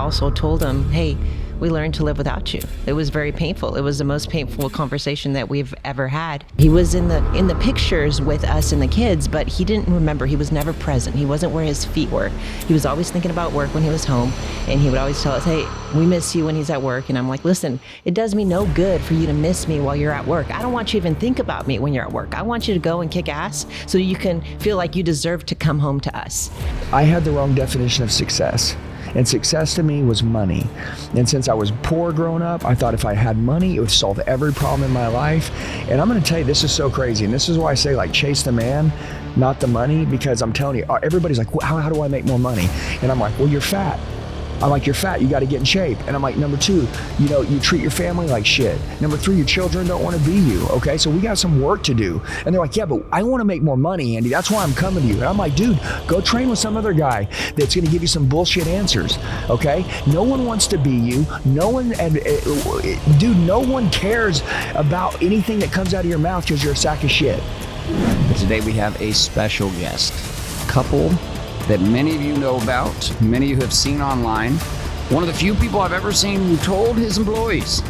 also told him, hey, we learned to live without you. It was very painful. It was the most painful conversation that we've ever had. He was in the pictures with us and the kids, but he didn't remember. He was never present. He wasn't where his feet were. He was always thinking about work when he was home, and he would always tell us, hey, we miss you when he's at work. And I'm like, listen, it does me no good for you to miss me while you're at work. I don't want you to even think about me when you're at work. I want you to go and kick ass so you can feel like you deserve to come home to us. I had the wrong definition of success. And success to me was money. And since I was poor growing up, I thought if I had money, it would solve every problem in my life. And I'm gonna tell you, this is so crazy. And this is why I say, like, chase the man, not the money, because I'm telling you, everybody's like, well, how do I make more money? And I'm like, well, you're fat. I'm like, you're fat, you gotta get in shape. And I'm like, number two, you treat your family like shit. Number three, your children don't wanna be you, okay? So we got some work to do. And they're like, yeah, but I wanna make more money, Andy. That's why I'm coming to you. And I'm like, dude, go train with some other guy that's gonna give you some bullshit answers, okay? No one wants to be you. No one cares about anything that comes out of your mouth because you're a sack of shit. Today we have a special guest, a couple that many of you know about, many of you have seen online. One of the few people I've ever seen who told his employees,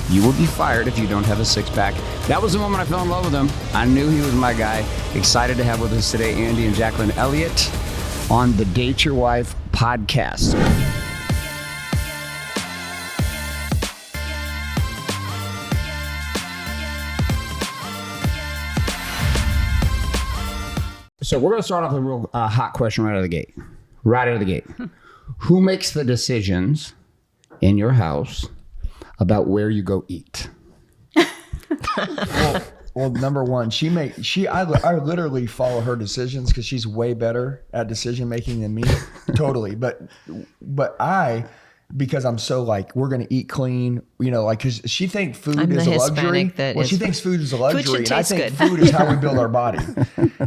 you will be fired if you don't have a six-pack. That was the moment I fell in love with him. I knew he was my guy. Excited to have with us today Andy and Jacqueline Elliott on the Date Your Wife podcast. So we're going to start off with a real hot question right out of the gate. Right out of the gate. Who makes the decisions in your house about where you go eat? Well, number one, I literally follow her decisions because she's way better at decision making than me. Totally. But because I'm so like, we're going to eat clean, because she thinks food is a luxury. She thinks food is a luxury. And I think food is how we build our body.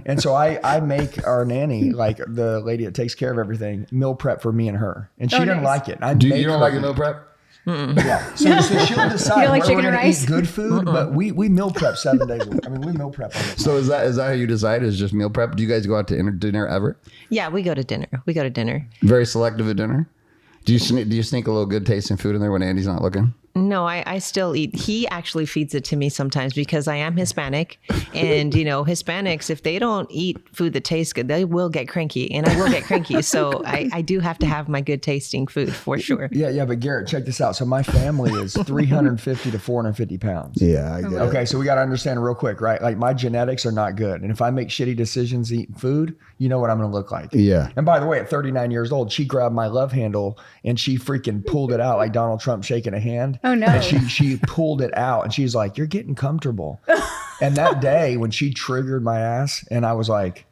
And so I make our nanny, like the lady that takes care of everything, meal prep for me and her. And she doesn't like it. You don't like a meal prep? Yeah. So she'll decide where we're going to eat good food, but we meal prep 7 days a week. I mean, we meal prep all the time. So is that how you decide? Is just meal prep? Do you guys go out to dinner ever? Yeah, we go to dinner. Very selective at dinner? Do you sneak a little good tasting food in there when Andy's not looking? No, I still eat. He actually feeds it to me sometimes because I am Hispanic, and Hispanics, if they don't eat food that tastes good, they will get cranky, and I will get cranky. So I do have to have my good tasting food for sure. Yeah, but Garrett, check this out. So my family is 350 to 450 pounds. Yeah, I get it. Okay, so we got to understand real quick, right? Like my genetics are not good, and if I make shitty decisions eating food, you know what I'm going to look like. Yeah. And by the way, at 39 years old, she grabbed my love handle and she freaking pulled it out like Donald Trump shaking a hand. Oh no. And she pulled it out and she's like, you're getting comfortable. And that day when she triggered my ass and I was like,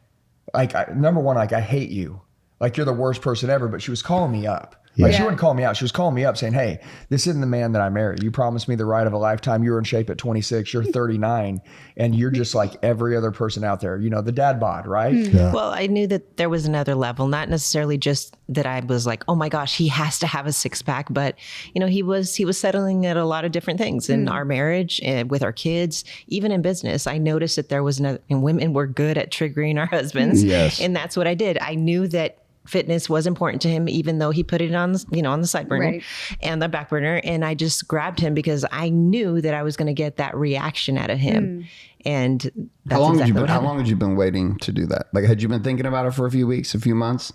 number one, like, I hate you. Like, you're the worst person ever. But she was calling me up. Like, she wouldn't call me out. She was calling me up saying, hey, this isn't the man that I married. You promised me the ride of a lifetime. You were in shape at 26. You're 39. And you're just like every other person out there. The dad bod, right? Yeah. Well, I knew that there was another level, not necessarily just that I was like, oh my gosh, he has to have a six pack. But, he was settling at a lot of different things in our marriage and with our kids, even in business. I noticed that there was and women were good at triggering our husbands. Yes. And that's what I did. I knew that fitness was important to him, even though he put it on, on the side burner and the back burner. And I just grabbed him because I knew that I was going to get that reaction out of him. And that's how long had you been waiting to do that? Like, had you been thinking about it for a few weeks, a few months?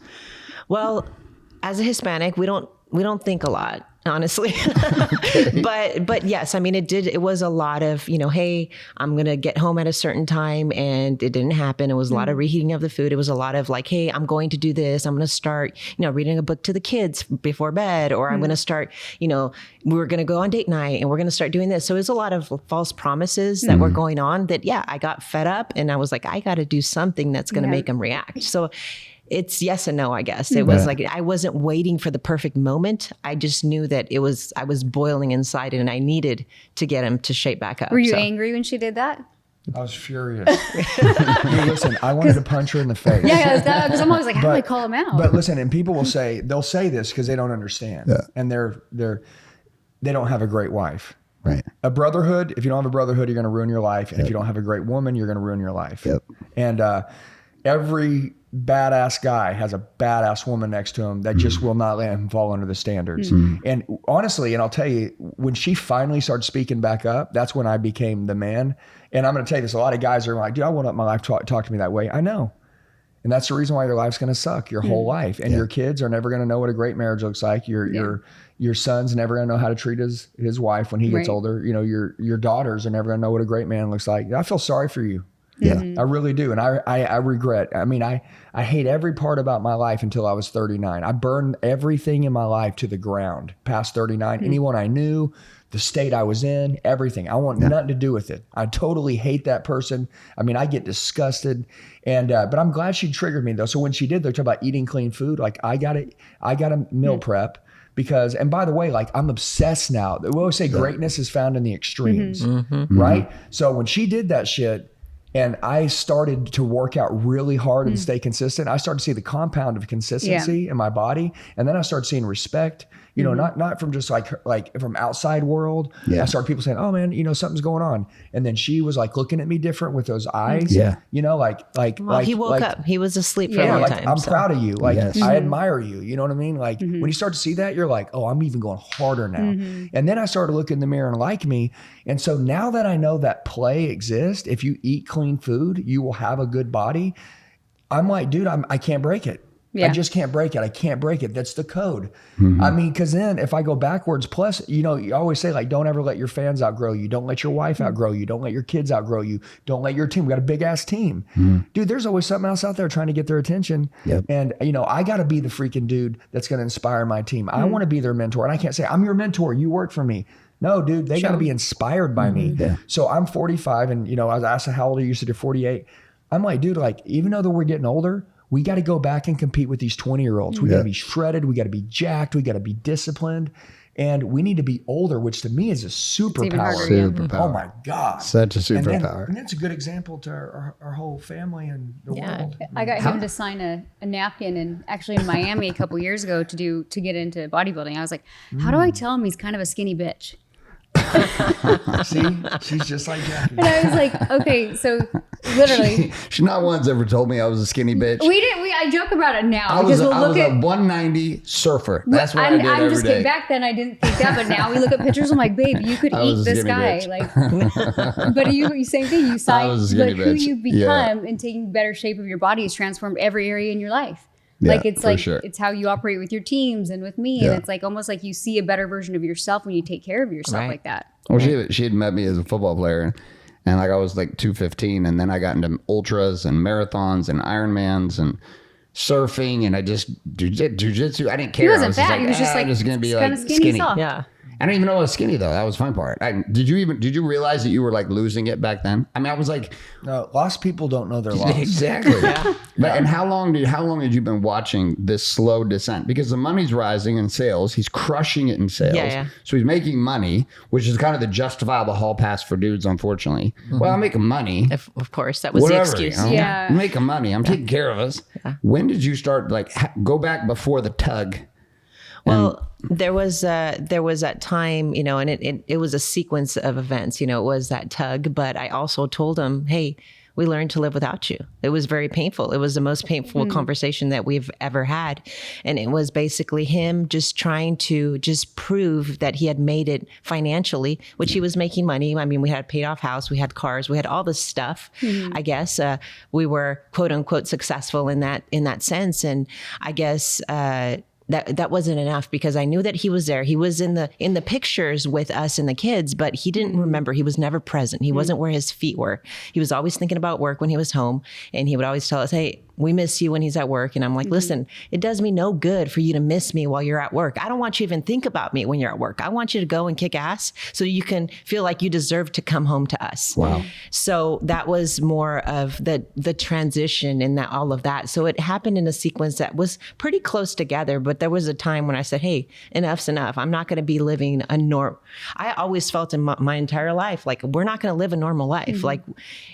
Well, as a Hispanic, we don't think a lot, honestly. But yes, I mean, it was a lot of, hey, I'm going to get home at a certain time, and it didn't happen. It was a lot of reheating of the food. It was a lot of like, hey, I'm going to do this. I'm going to start, reading a book to the kids before bed, or I'm going to start, we're going to go on date night and we're going to start doing this. So it's a lot of false promises that were going on that, I got fed up and I was like, I got to do something that's going to make them react. So it's yes and no, I guess. It was like, I wasn't waiting for the perfect moment. I just knew that I was boiling inside and I needed to get him to shape back up. Were you angry when she did that? I was furious. Hey, listen, I wanted to punch her in the face. Yeah, because I'm always like, how do I call him out? But listen, and people will say, they'll say this because they don't understand. Yeah. And they don't have a great wife. Right. A brotherhood, if you don't have a brotherhood, you're going to ruin your life. And if you don't have a great woman, you're going to ruin your life. Yep. And every badass guy has a badass woman next to him that just will not let him fall under the standards. And honestly, and I'll tell you, when she finally started speaking back up, that's when I became the man. And I'm going to tell you this, a lot of guys are like, dude, I want my life to talk to me that way. I know. And that's the reason why your life's going to suck your whole life. And your kids are never going to know what a great marriage looks like. Your son's never going to know how to treat his wife when he gets older. You know, your daughters are never going to know what a great man looks like. I feel sorry for you. Yeah, I really do. And I regret, I mean, I hate every part about my life until I was 39. I burned everything in my life to the ground past 39. Anyone I knew, the state I was in, everything. I want nothing to do with it. I totally hate that person. I mean, I get disgusted. And, but I'm glad she triggered me though. So when she did, they're talking about eating clean food. Like I got a meal prep because, and by the way, like I'm obsessed now. We always say greatness is found in the extremes, right? So when she did that shit, and I started to work out really hard and stay consistent, I started to see the compound of consistency in my body. And then I started seeing respect, you know, not from just like from outside world. I started people saying, oh man, you know, something's going on. And then she was like looking at me different with those eyes, you know, well, he woke up, he was asleep for a long time. I'm proud of you. Like I admire you. You know what I mean? Like when you start to see that, you're like, oh, I'm even going harder now. And then I started to look in the mirror and like me. And so now that I know that play exists, if you eat clean food, you will have a good body. I'm like, dude, I can't break it. I just can't break it. I can't break it. That's the code. I mean, because then if I go backwards, plus, you know, you always say like, don't ever let your fans outgrow you. Don't let your wife outgrow you. Don't let your kids outgrow you. Don't let your team. We got a big ass team. Dude, there's always something else out there trying to get their attention. And, you know, I got to be the freaking dude that's going to inspire my team. I want to be their mentor. And I can't say, I'm your mentor. You work for me. No, dude, they got to be inspired by me. So I'm 45 and, you know, I was asked how old are you? You said you're 48. I'm like, dude, like, even though that we're getting older, we got to go back and compete with these 20-year-olds. We got to be shredded. We got to be jacked. We got to be disciplined. And we need to be older, which to me is a superpower. Oh my God. Such a superpower. And that's a good example to our whole family and the world. I got him to sign a napkin and actually in Miami a couple years ago to get into bodybuilding. I was like, how do I tell him he's kind of a skinny bitch? See, she's just like Jackie. And I was like, okay, so literally, she not once ever told me I was a skinny bitch. I joke about it now I was a 190 surfer. That's what I did I'm every just day. kidding. Back then I didn't think that, but now we look at pictures. I'm like, babe, you could eat this guy. Bitch. Like, but you same thing. You sign, was a skinny but who bitch. you become and taking better shape of your body has transformed every area in your life. Like it's like it's how you operate with your teams and with me, and it's like almost like you see a better version of yourself when you take care of yourself like that. Well, she had met me as a football player, and like I was like 215, and then I got into ultras and marathons and Ironmans and surfing, and I just jujitsu. I didn't care. He wasn't I was fat. Like, he was just like just gonna be like kind of skinny. Yeah. I don't even know I was skinny though. That was the fun part. Did you realize that you were like losing it back then? I mean, I was like, no, lost people don't know they're lost. Exactly. But and how long had you been watching this slow descent? Because the money's rising in sales. He's crushing it in sales. So he's making money, which is kind of the justifiable hall pass for dudes, unfortunately. Well, I'm making money. Of course, that was the excuse. You know? I'm making money. I'm taking care of us. When did you start go back before the tug? Well, there was that time, you know, and it was a sequence of events, you know, it was that tug, but I also told him, hey, we learned to live without you. It was very painful. It was the most painful conversation that we've ever had. And it was basically him just trying to just prove that he had made it financially, which he was making money. I mean, we had a paid off house, we had cars, we had all this stuff. I guess we were quote unquote successful in that sense. And I guess, that wasn't enough because I knew that he was there. He was in the pictures with us and the kids, but he didn't remember. He was never present. He wasn't where his feet were. He was always thinking about work when he was home, and he would always tell us, hey, we miss you when he's at work. And I'm like, listen, it does me no good for you to miss me while you're at work. I don't want you to even think about me when you're at work. I want you to go and kick ass so you can feel like you deserve to come home to us. Wow. So that was more of the transition and that all of that. So it happened in a sequence that was pretty close together, but there was a time when I said, hey, enough's enough. I'm not going to be living a norm. I always felt in my entire life, like we're not going to live a normal life. Like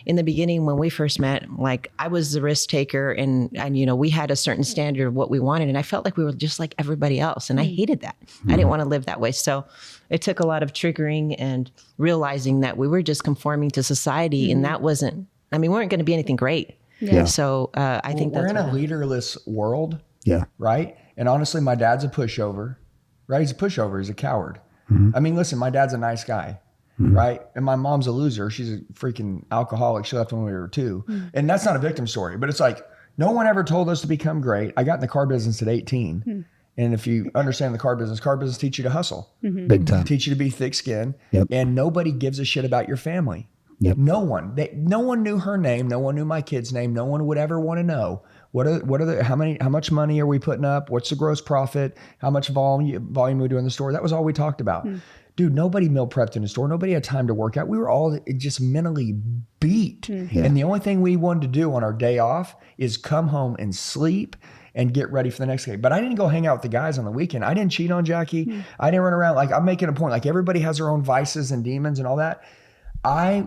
in the beginning, when we first met, like I was the risk taker and you know, we had a certain standard of what we wanted. And I felt like we were just like everybody else. And I hated that. I didn't want to live that way. So it took a lot of triggering and realizing that we were just conforming to society. And that wasn't, I mean, we weren't going to be anything great. Yeah. So I think we're that's in a leaderless world. Yeah. Right. And honestly, my dad's a pushover. Right. He's a pushover. He's a coward. Mm-hmm. I mean, listen, my dad's a nice guy. Right. And my mom's a loser. She's a freaking alcoholic. She left when we were 2. And that's not a victim story, but it's like, no one ever told us to become great. I got in the car business at 18. And if you understand the car business teach you to hustle. Big time. Teach you to be thick skinned. Yep. And nobody gives a shit about your family. Yep. No one. No one knew her name. No one knew my kid's name. No one would ever want to know. How much money are we putting up? What's the gross profit? How much volume we do in the store? That was all we talked about. Dude, nobody meal prepped in the store. Nobody had time to work out. We were all just mentally beat. Yeah. And the only thing we wanted to do on our day off is come home and sleep and get ready for the next day. But I didn't go hang out with the guys on the weekend. I didn't cheat on Jackie. I didn't run around. Like, I'm making a point. Like, everybody has their own vices and demons and all that. I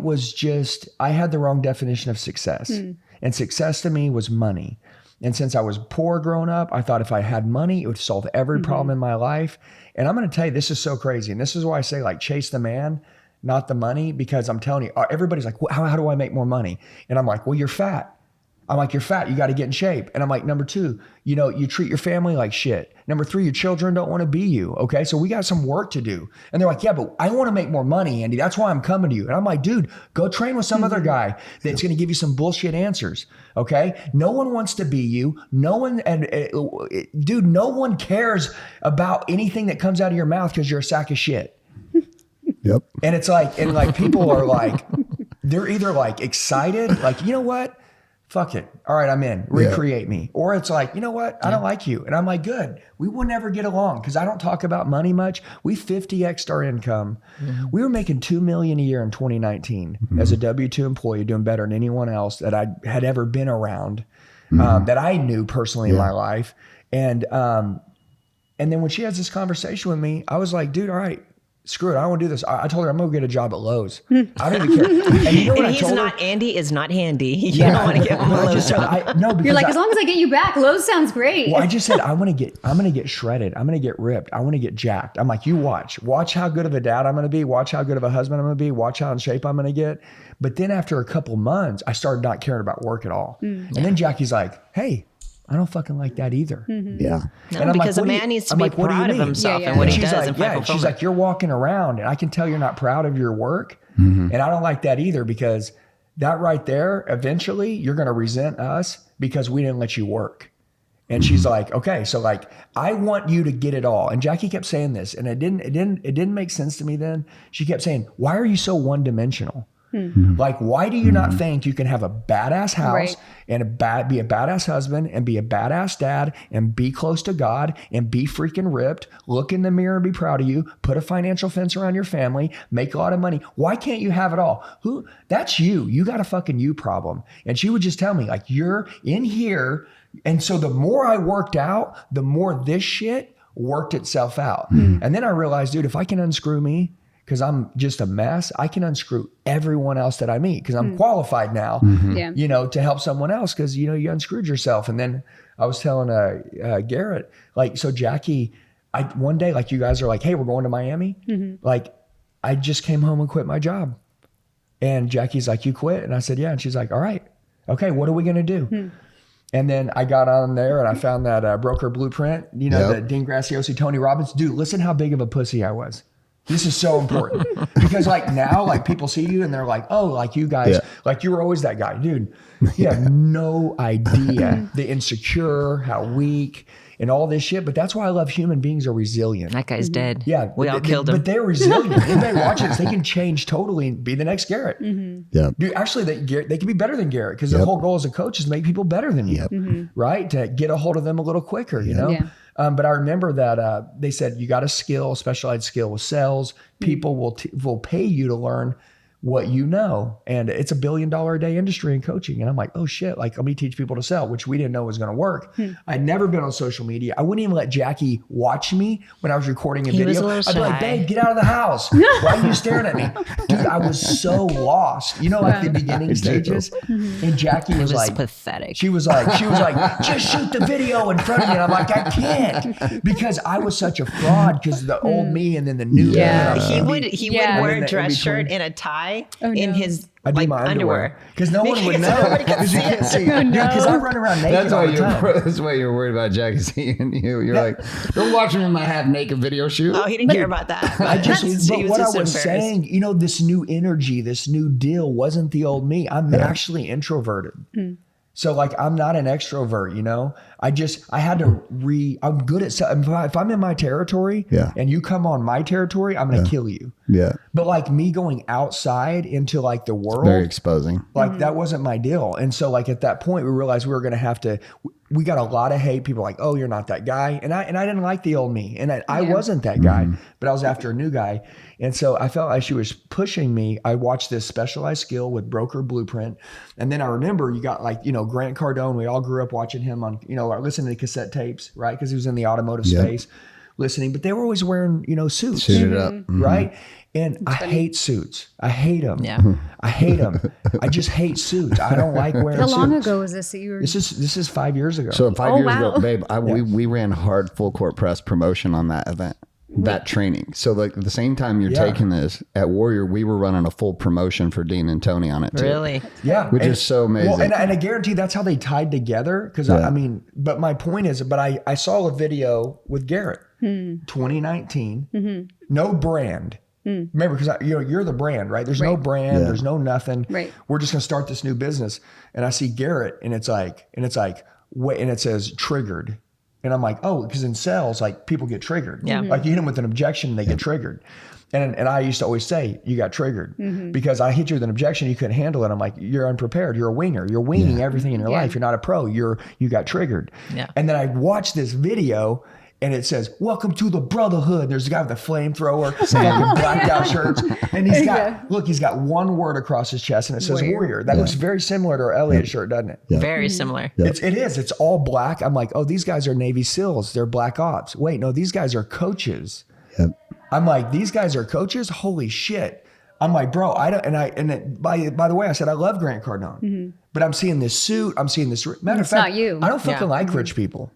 had the wrong definition of success. And success to me was money. And since I was poor growing up, I thought if I had money, it would solve every problem in my life. And I'm going to tell you, this is so crazy. And this is why I say, like, chase the man, not the money, because I'm telling you, everybody's like, how do I make more money? And I'm like, well, you're fat. I'm like, you're fat. You got to get in shape. And I'm like, number 2, you treat your family like shit. Number 3, your children don't want to be you. Okay. So we got some work to do. And they're like, yeah, but I want to make more money, Andy. That's why I'm coming to you. And I'm like, dude, go train with some other guy that's going to give you some bullshit answers. Okay. No one wants to be you. No one, dude, no one cares about anything that comes out of your mouth because you're a sack of shit. Yep. And it's like, people are like, they're either like excited, like, you know what? Fuck it. All right, I'm in. Recreate me. Or it's like, you know what? I don't like you. And I'm like, good. We will never get along because I don't talk about money much. We 50x'd our income. We were making $2 million a year in 2019 as a W-2 employee, doing better than anyone else that I had ever been around, that I knew personally in my life. And then when she has this conversation with me, I was like, dude, all right. Screw it. I don't want to do this. I told her I'm going to get a job at Lowe's. I don't even care. And you know what I told her? Andy is not handy. You don't want to get him a Lowe's job. No, because you're like, as long as I get you back, Lowe's sounds great. Well, I just said, I'm going to get shredded. I'm going to get ripped. I want to get jacked. I'm like, you watch how good of a dad I'm going to be. Watch how good of a husband I'm going to be. Watch how in shape I'm going to get. But then after a couple months, I started not caring about work at all. And then Jackie's like, hey, I don't fucking like that either. Yeah. No, and I'm because like, a man needs to be proud of himself and what he does. And she's like, you're walking around and I can tell you're not proud of your work. And I don't like that either, because that right there, eventually you're going to resent us because we didn't let you work. And she's like, okay, so like, I want you to get it all. And Jackie kept saying this, and it didn't make sense to me then. She kept saying, why are you so one-dimensional? Like, why do you not think you can have a badass house and be a badass husband and be a badass dad and be close to God and be freaking ripped, look in the mirror and be proud of you, put a financial fence around your family, make a lot of money? Why can't you have it all? That's you. You got a fucking you problem. And she would just tell me, like, you're in here. And so the more I worked out, the more this shit worked itself out. And then I realized, dude, if I can unscrew me, because I'm just a mess, I can unscrew everyone else that I meet because I'm qualified now, to help someone else, because, you unscrewed yourself. And then I was telling Garrett, like, so Jackie, one day, like, you guys are like, hey, we're going to Miami. Like, I just came home and quit my job. And Jackie's like, you quit? And I said, yeah. And she's like, all right, okay, what are we going to do? And then I got on there and I found that broker blueprint, the Dean Graziosi, Tony Robbins. Dude, listen how big of a pussy I was. This is so important because like now, like people see you and they're like, oh, like you guys, like you were always that guy, dude. You have no idea the insecure, how weak and all this shit. But that's why I love human beings are resilient. That guy's dead. Yeah. We all killed him. But they're resilient. Anybody watching this, they can change totally and be the next Garrett. Yeah. Dude, actually, they can be better than Garrett because the whole goal as a coach is to make people better than you, right? To get a hold of them a little quicker, you know? Yeah. But I remember that they said you got a specialized skill with sales. People will pay you to learn what you know. And it's $1 billion a day industry in coaching. And I'm like, oh shit, like let me teach people to sell, which we didn't know was going to work. I'd never been on social media. I wouldn't even let Jackie watch me when I was recording a video. I'd be like, babe, get out of the house. Why are you staring at me? Dude, I was so lost. Like the beginning stages. And Jackie was like, pathetic. She was like, just shoot the video in front of me. And I'm like, I can't, because I was such a fraud because the old me and then the new me. He would wear a dress shirt and a tie guy in his I do my underwear. Because no one would know. Because you can't see. Because I run around naked all the time. That's why you're worried about Jackie seeing you. You're like, don't watch me in my half naked video shoot. Oh, he didn't care about that. But what I was saying, this new energy, this new deal wasn't the old me. I'm actually introverted. So like, I'm not an extrovert, I had to I'm good at, if I'm in my territory and you come on my territory, I'm going to kill you. Yeah. But like me going outside into like the world, very exposing. Like that wasn't my deal. And so like at that point we realized we were going to have to, we got a lot of hate. People like, oh, you're not that guy. And I didn't like the old me. And I wasn't that guy, but I was after a new guy. And so I felt like she was pushing me. I watched this Specialized Skill with Broker Blueprint. And then I remember you got like, Grant Cardone. We all grew up watching him on, listening to cassette tapes, right? Because he was in the automotive space listening, but they were always wearing, suits. Suited up. Right? And I hate suits. I hate them. Yeah. I hate them. I just hate suits. I don't like wearing suits. How long ago was this that you were? This is 5 years ago. So 5 years ago, babe, we ran hard full court press promotion on that event. That training. So like at the same time you're taking this at Warrior, we were running a full promotion for Dean and Tony on it too. Really? Yeah. Which is so amazing. Well, and I guarantee that's how they tied together. Because but my point is, I saw a video with Garrett, 2019, no brand. Remember, because you're the brand, right? There's no brand, there's no nothing. Right. We're just gonna start this new business. And I see Garrett, and it's like, wait, and it says triggered. And I'm like, oh, because in sales, like people get triggered. Yeah. Like you hit them with an objection and they get triggered. And I used to always say, you got triggered because I hit you with an objection, you couldn't handle it. I'm like, you're unprepared. You're a winger. You're winging everything in your life. You're not a pro. You got triggered. Yeah. And then I watched this video and it says, welcome to the brotherhood. There's a guy with a flamethrower, fucking blacked out shirts. And he's got one word across his chest and it says warrior. That looks very similar to our Elliott shirt, doesn't it? Yeah. Very similar. It is. It's all black. I'm like, oh, these guys are Navy SEALs. They're black ops. Wait, no, these guys are coaches. Yep. I'm like, these guys are coaches? Holy shit. I'm like, bro, I don't, by the way, I said, I love Grant Cardone, but I'm seeing this suit. I'm seeing this. Matter of fact, not you. I don't fucking like rich people.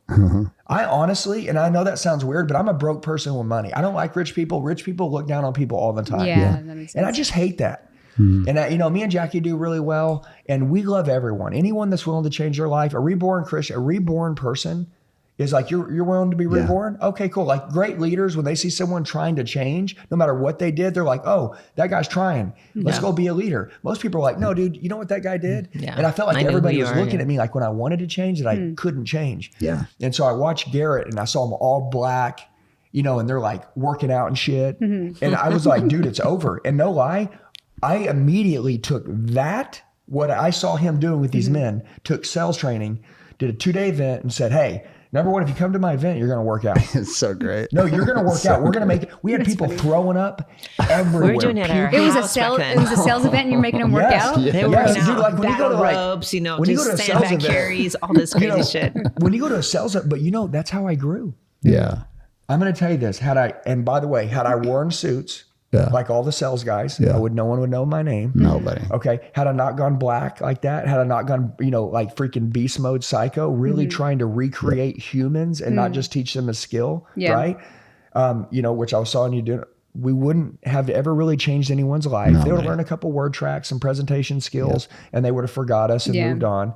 I honestly, and I know that sounds weird, but I'm a broke person with money. I don't like rich people. Rich people look down on people all the time. Yeah. That makes sense. And I just hate that. And me and Jackie do really well, and we love everyone. Anyone that's willing to change their life, a reborn Christian, a reborn person is like, you're willing to be reborn? Okay, cool. Like great leaders, when they see someone trying to change, no matter what they did, they're like, oh, that guy's trying. Let's go be a leader. Most people are like, no, dude, you know what that guy did? Yeah. And I felt like everybody was looking at me like when I wanted to change that I couldn't change. Yeah. And so I watched Garrett and I saw him all black, and they're like working out and shit. And I was like, dude, it's over. And no lie, I immediately took what I saw him doing with these men, took sales training, did a 2-day event and said, hey, number one, if you come to my event, you're going to work out. It's so great. No, you're going to work out. We're going to make it. We had people throwing up everywhere. We were doing it at our It was a house sales. back It then. was a sales event, and you're making them work out. They were Yes, working dude, out, like when you go to ropes, when you go just to a sales sandbag event, carries, all this crazy shit. When you go to a sales event, but that's how I grew. Yeah. I'm going to tell you this. And by the way, had I worn suits, like all the sales guys, no one would know my name. Nobody. Okay. Had I not gone black like that, had I not gone, like freaking beast mode psycho, really trying to recreate humans and not just teach them a skill, right? Which I saw you doing, we wouldn't have ever really changed anyone's life. They would have learned a couple word tracks and presentation skills and they would have forgot us and moved on.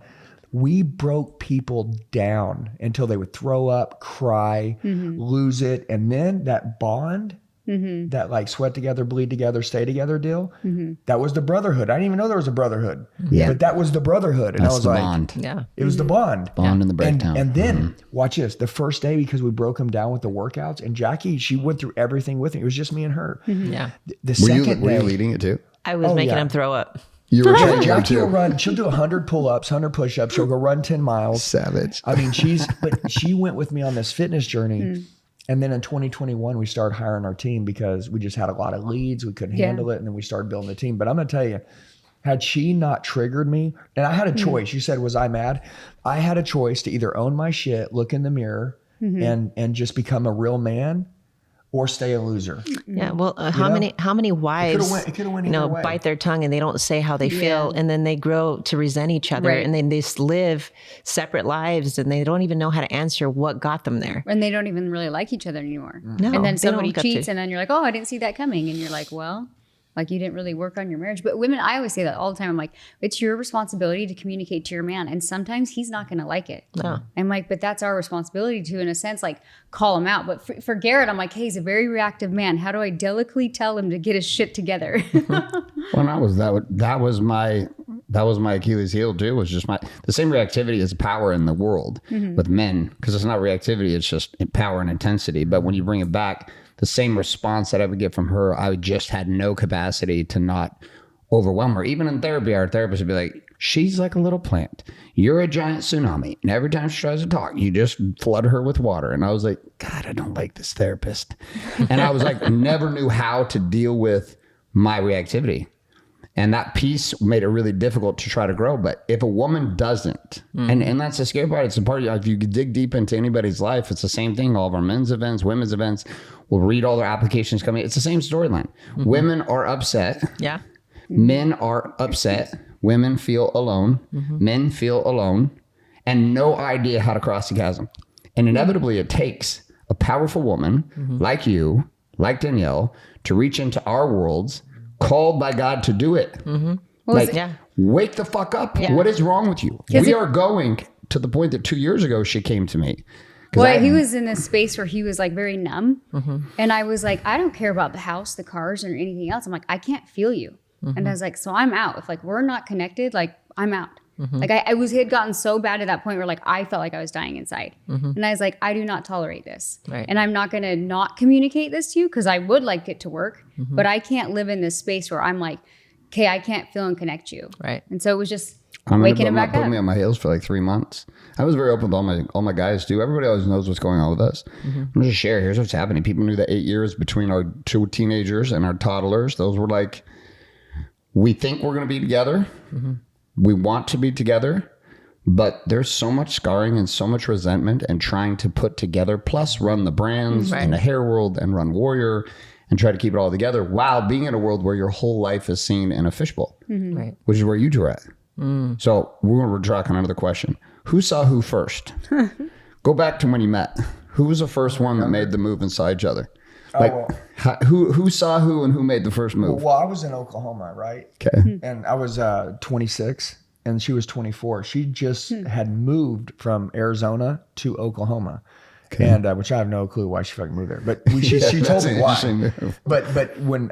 We broke people down until they would throw up, cry, lose it. And then that bond, that like sweat together, bleed together, stay together deal, that was the brotherhood. I didn't even know there was a brotherhood, but that was the brotherhood. And That's I was the like, bond. It was the bond. Bond in the breakdown. And then watch this, the first day, because we broke them down with the workouts and Jackie, she went through everything with me. It was just me and her. Yeah. The second were day, you leading it too? I was making them throw up. You were training them Jackie will too. run, she'll do 100 pull-ups, 100 push-ups. She'll go run 10 miles. Savage. I mean, but she went with me on this fitness journey. And then in 2021, we started hiring our team because we just had a lot of leads. We couldn't handle it. And then we started building the team. But I'm going to tell you, had she not triggered me, and I had a choice. You said, was I mad? I had a choice to either own my shit, look in the mirror, and just become a real man, or stay a loser. Yeah. Well, how many wives, it could've went either way. bite their tongue and they don't say how they feel, and then they grow to resent each other, and then they just live separate lives, and they don't even know how to answer what got them there. And they don't even really like each other anymore. No, and then they don't somebody look up cheats, to- and then you're like, oh, I didn't see that coming, and you're like, well, Like you didn't really work on your marriage. But women, I always say that all the time. I'm like, it's your responsibility to communicate to your man. And sometimes he's not going to like it. No. I'm like, but that's our responsibility to, in a sense, like call him out. But for Garrett, I'm like, hey, he's a very reactive man. How do I delicately tell him to get his shit together? Well, that was my Achilles heel too, was just the same reactivity as power in the world with men, because it's not reactivity, it's just power and intensity. But when you bring it back, the same response that I would get from her, I just had no capacity to not overwhelm her. Even in therapy, our therapist would be like, she's like a little plant. You're a giant tsunami. And every time she tries to talk, you just flood her with water. And I was like, God, I don't like this therapist. And I was like, never knew how to deal with my reactivity. And that piece made it really difficult to try to grow. But if a woman doesn't, and that's the scary part, it's the part, if you dig deep into anybody's life, it's the same thing. All of our men's events, women's events, we'll read all their applications coming. It's the same storyline. Women are upset. Yeah. Men are upset. Women feel alone. Men feel alone and no idea how to cross the chasm. And inevitably it takes a powerful woman like you, like Danielle, to reach into our worlds, called by God to do it. Wake the fuck up. Yeah. What is wrong with you? We are going to the point that 2 years ago she came to me. Well, he was in this space where he was like very numb. And I was like, I don't care about the house, the cars, or anything else. I'm like, I can't feel you. And I was like, so I'm out. If like we're not connected, like I'm out. Like I had gotten so bad at that point where like I felt like I was dying inside. And I was like, I do not tolerate this. Right. And I'm not going to not communicate this to you, because I would like it to work, but I can't live in this space where I'm like, okay, I can't feel and connect you. Right. And so it was just waking him back up. Put me on my heels for like 3 months. I was very open with all my guys too. Everybody always knows what's going on with us. I'm going to share, here's what's happening. People knew that 8 years between our 2 teenagers and our toddlers, those were like, we think we're going to be together. We want to be together, but there's so much scarring and so much resentment and trying to put together, plus run the brands and the hair world and run Warrior and try to keep it all together while being in a world where your whole life is seen in a fishbowl, which is where you two are at. So we're going to draw on another question. Who saw who first? Go back to when you met. Who was the first one that made the move and saw each other? Like, who saw who and who made the first move? Well, I was in Oklahoma, right? Okay. And I was 26 and she was 24. She just had moved from Arizona to Oklahoma. Okay. And which I have no clue why she fucking moved there. But she told me why. But when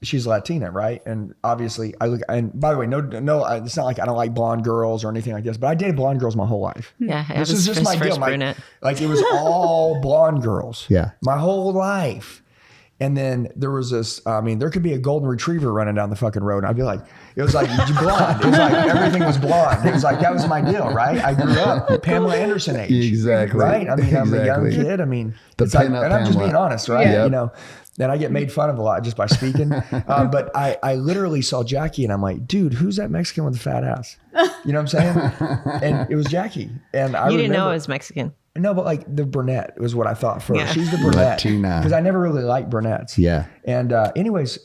she's Latina, right? And obviously I look, and by the way, no, it's not like I don't like blonde girls or anything like this, but I dated blonde girls my whole life. Yeah. This is just my deal. Like it was all blonde girls. Yeah. My whole life. And then there was this, there could be a golden retriever running down the fucking road. And I'd be like, it was like blonde. It was like everything was blonde. It was like, that was my deal, right? I grew up Pamela Anderson age. Exactly. Right? I mean, I'm a young kid. I mean, it's like, and I'm just being honest, right? Yep. You know, and I get made fun of a lot just by speaking. But I literally saw Jackie and I'm like, dude, who's that Mexican with the fat ass? You know what I'm saying? And it was Jackie. And you didn't know it was Mexican. No, but like the brunette was what I thought first. Yeah. She's the brunette. Because I never really liked brunettes. Yeah. And anyways,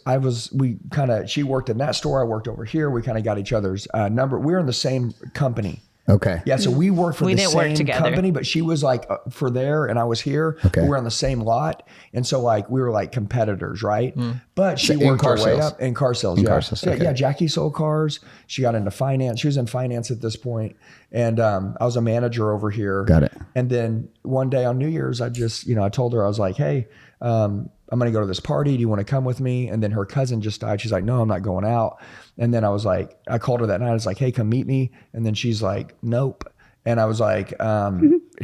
she worked in that store. I worked over here. We kind of got each other's number. We were in the same company. Okay. Yeah, so we worked for the same company, but she was like for there and I was here. Okay. We were on the same lot. And so like we were like competitors, right? But she worked her way up in car sales. Car sales. So, yeah, Jackie sold cars. She got into finance. She was in finance at this point. And I was a manager over here. Got it. And then one day on New Year's, I just, I told her, I was like, hey, I'm going to go to this party. Do you want to come with me? And then her cousin just died. She's like, no, I'm not going out. And then I was like, I called her that night. I was like, hey, come meet me. And then she's like, nope. And I was like,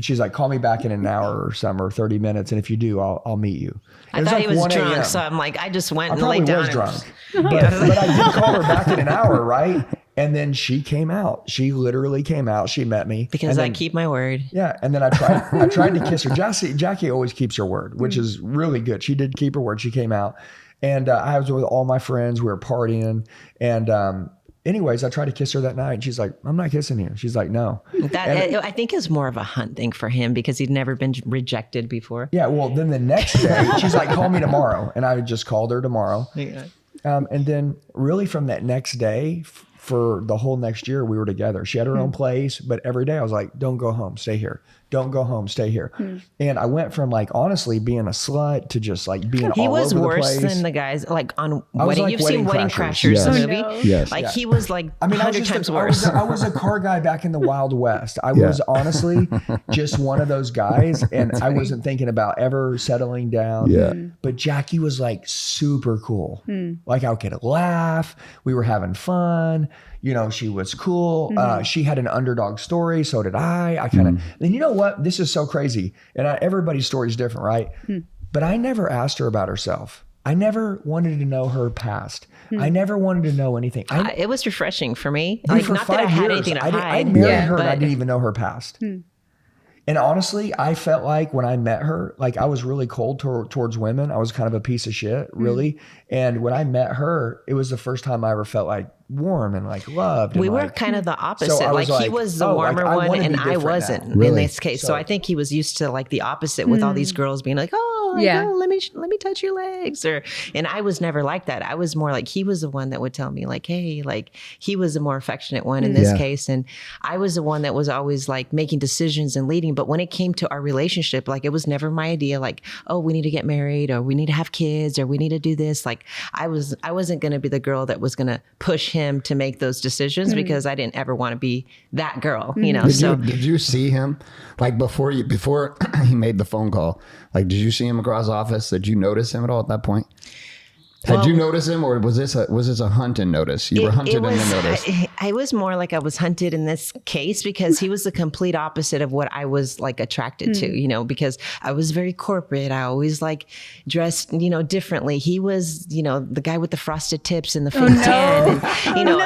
she's like, call me back in an hour or something, or 30 minutes. And if you do, I'll meet you. I thought he was drunk. So I'm like, I just went and laid down. I probably was drunk. But I did call her back in an hour, right? And then she came out. She literally came out. She met me. Because I keep my word. Yeah. And then I tried to kiss her. Jackie always keeps her word, which is really good. She did keep her word. She came out. And I was with all my friends. We were partying. And anyways, I tried to kiss her that night. And she's like, I'm not kissing you. She's like, no. I think is more of a hunt thing for him because he'd never been rejected before. Yeah. Well, then the next day, she's like, call me tomorrow. And I just called her tomorrow. Yeah. And then really from that next day, for the whole next year, we were together. She had her own place, but every day I was like, don't go home, stay here. Don't go home. Stay here. And I went from like honestly being a slut to just like being He all was over the worse place. than the guys like on I was Wedding. like You've seen Wedding Crashers, Yes. the Oh, movie. no. Yes. Like he was like I mean, 100 times worse. I was a car guy back in the Wild West. I was honestly just one of those guys, and I wasn't thinking about ever settling down. Yeah. But Jackie was like super cool. Like I could laugh. We were having fun. You know, she was cool. She had an underdog story. So did I. I kind of, and you know what? This is so crazy. And everybody's story is different, right? But I never asked her about herself. I never wanted to know her past. I never wanted to know anything. It was refreshing for me. Dude, Like, for not that I 5 had years, anything to I hide. married her and I but- didn't even know her past. And honestly, I felt like when I met her, like I was really cold towards women. I was kind of a piece of shit, really. And when I met her, it was the first time I ever felt like warm and like loved. And We were like, kind of the opposite. I was Like he like, was the oh, like, warmer I one wanna and be I different wasn't now. in Really? this case. So I think he was used to like the opposite with all these girls being like, oh, like, Yeah. oh, let me touch your legs. And I was never like that. I was more like, he was the one that would tell me like, hey, like he was the more affectionate one in this Yeah. case. And I was the one that was always like making decisions and leading. But when it came to our relationship, like it was never my idea, like, oh, we need to get married or we need to have kids or we need to do this. Like I wasn't going to be the girl that was going to push him to make those decisions because I didn't ever want to be that girl, you know? Did you see him like before he made the phone call? Like, did you see him across the office? Did you notice him at all at that point? Had you noticed him, or was this a hunt and notice? You were hunted and then noticed. I was more like I was hunted in this case because he was the complete opposite of what I was like attracted to, you know, because I was very corporate. I always like dressed, you know, differently. He was, you know, the guy with the frosted tips and the fake tan. And, you know,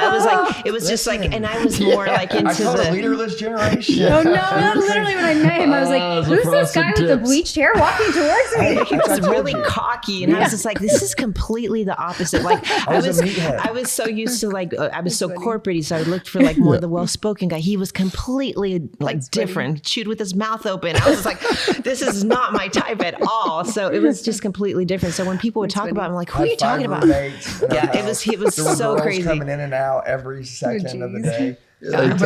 it was just like, and I was more like into I call it the leaderless generation. Oh no, that's literally when I met him. I was like, who's this guy with the bleached hair walking towards me? he was really cocky, and I was just like, this is completely the opposite. Like I was a meathead. I was so used to like I was so corporate, so I looked for like more the well-spoken guy. He was completely like different, chewed with his mouth open. I was just like, this is not my type at all. So it was just completely different. So when people would talk about it, I'm like, who are you talking about? Yeah, it was so crazy. Coming in and out every second of the day. You like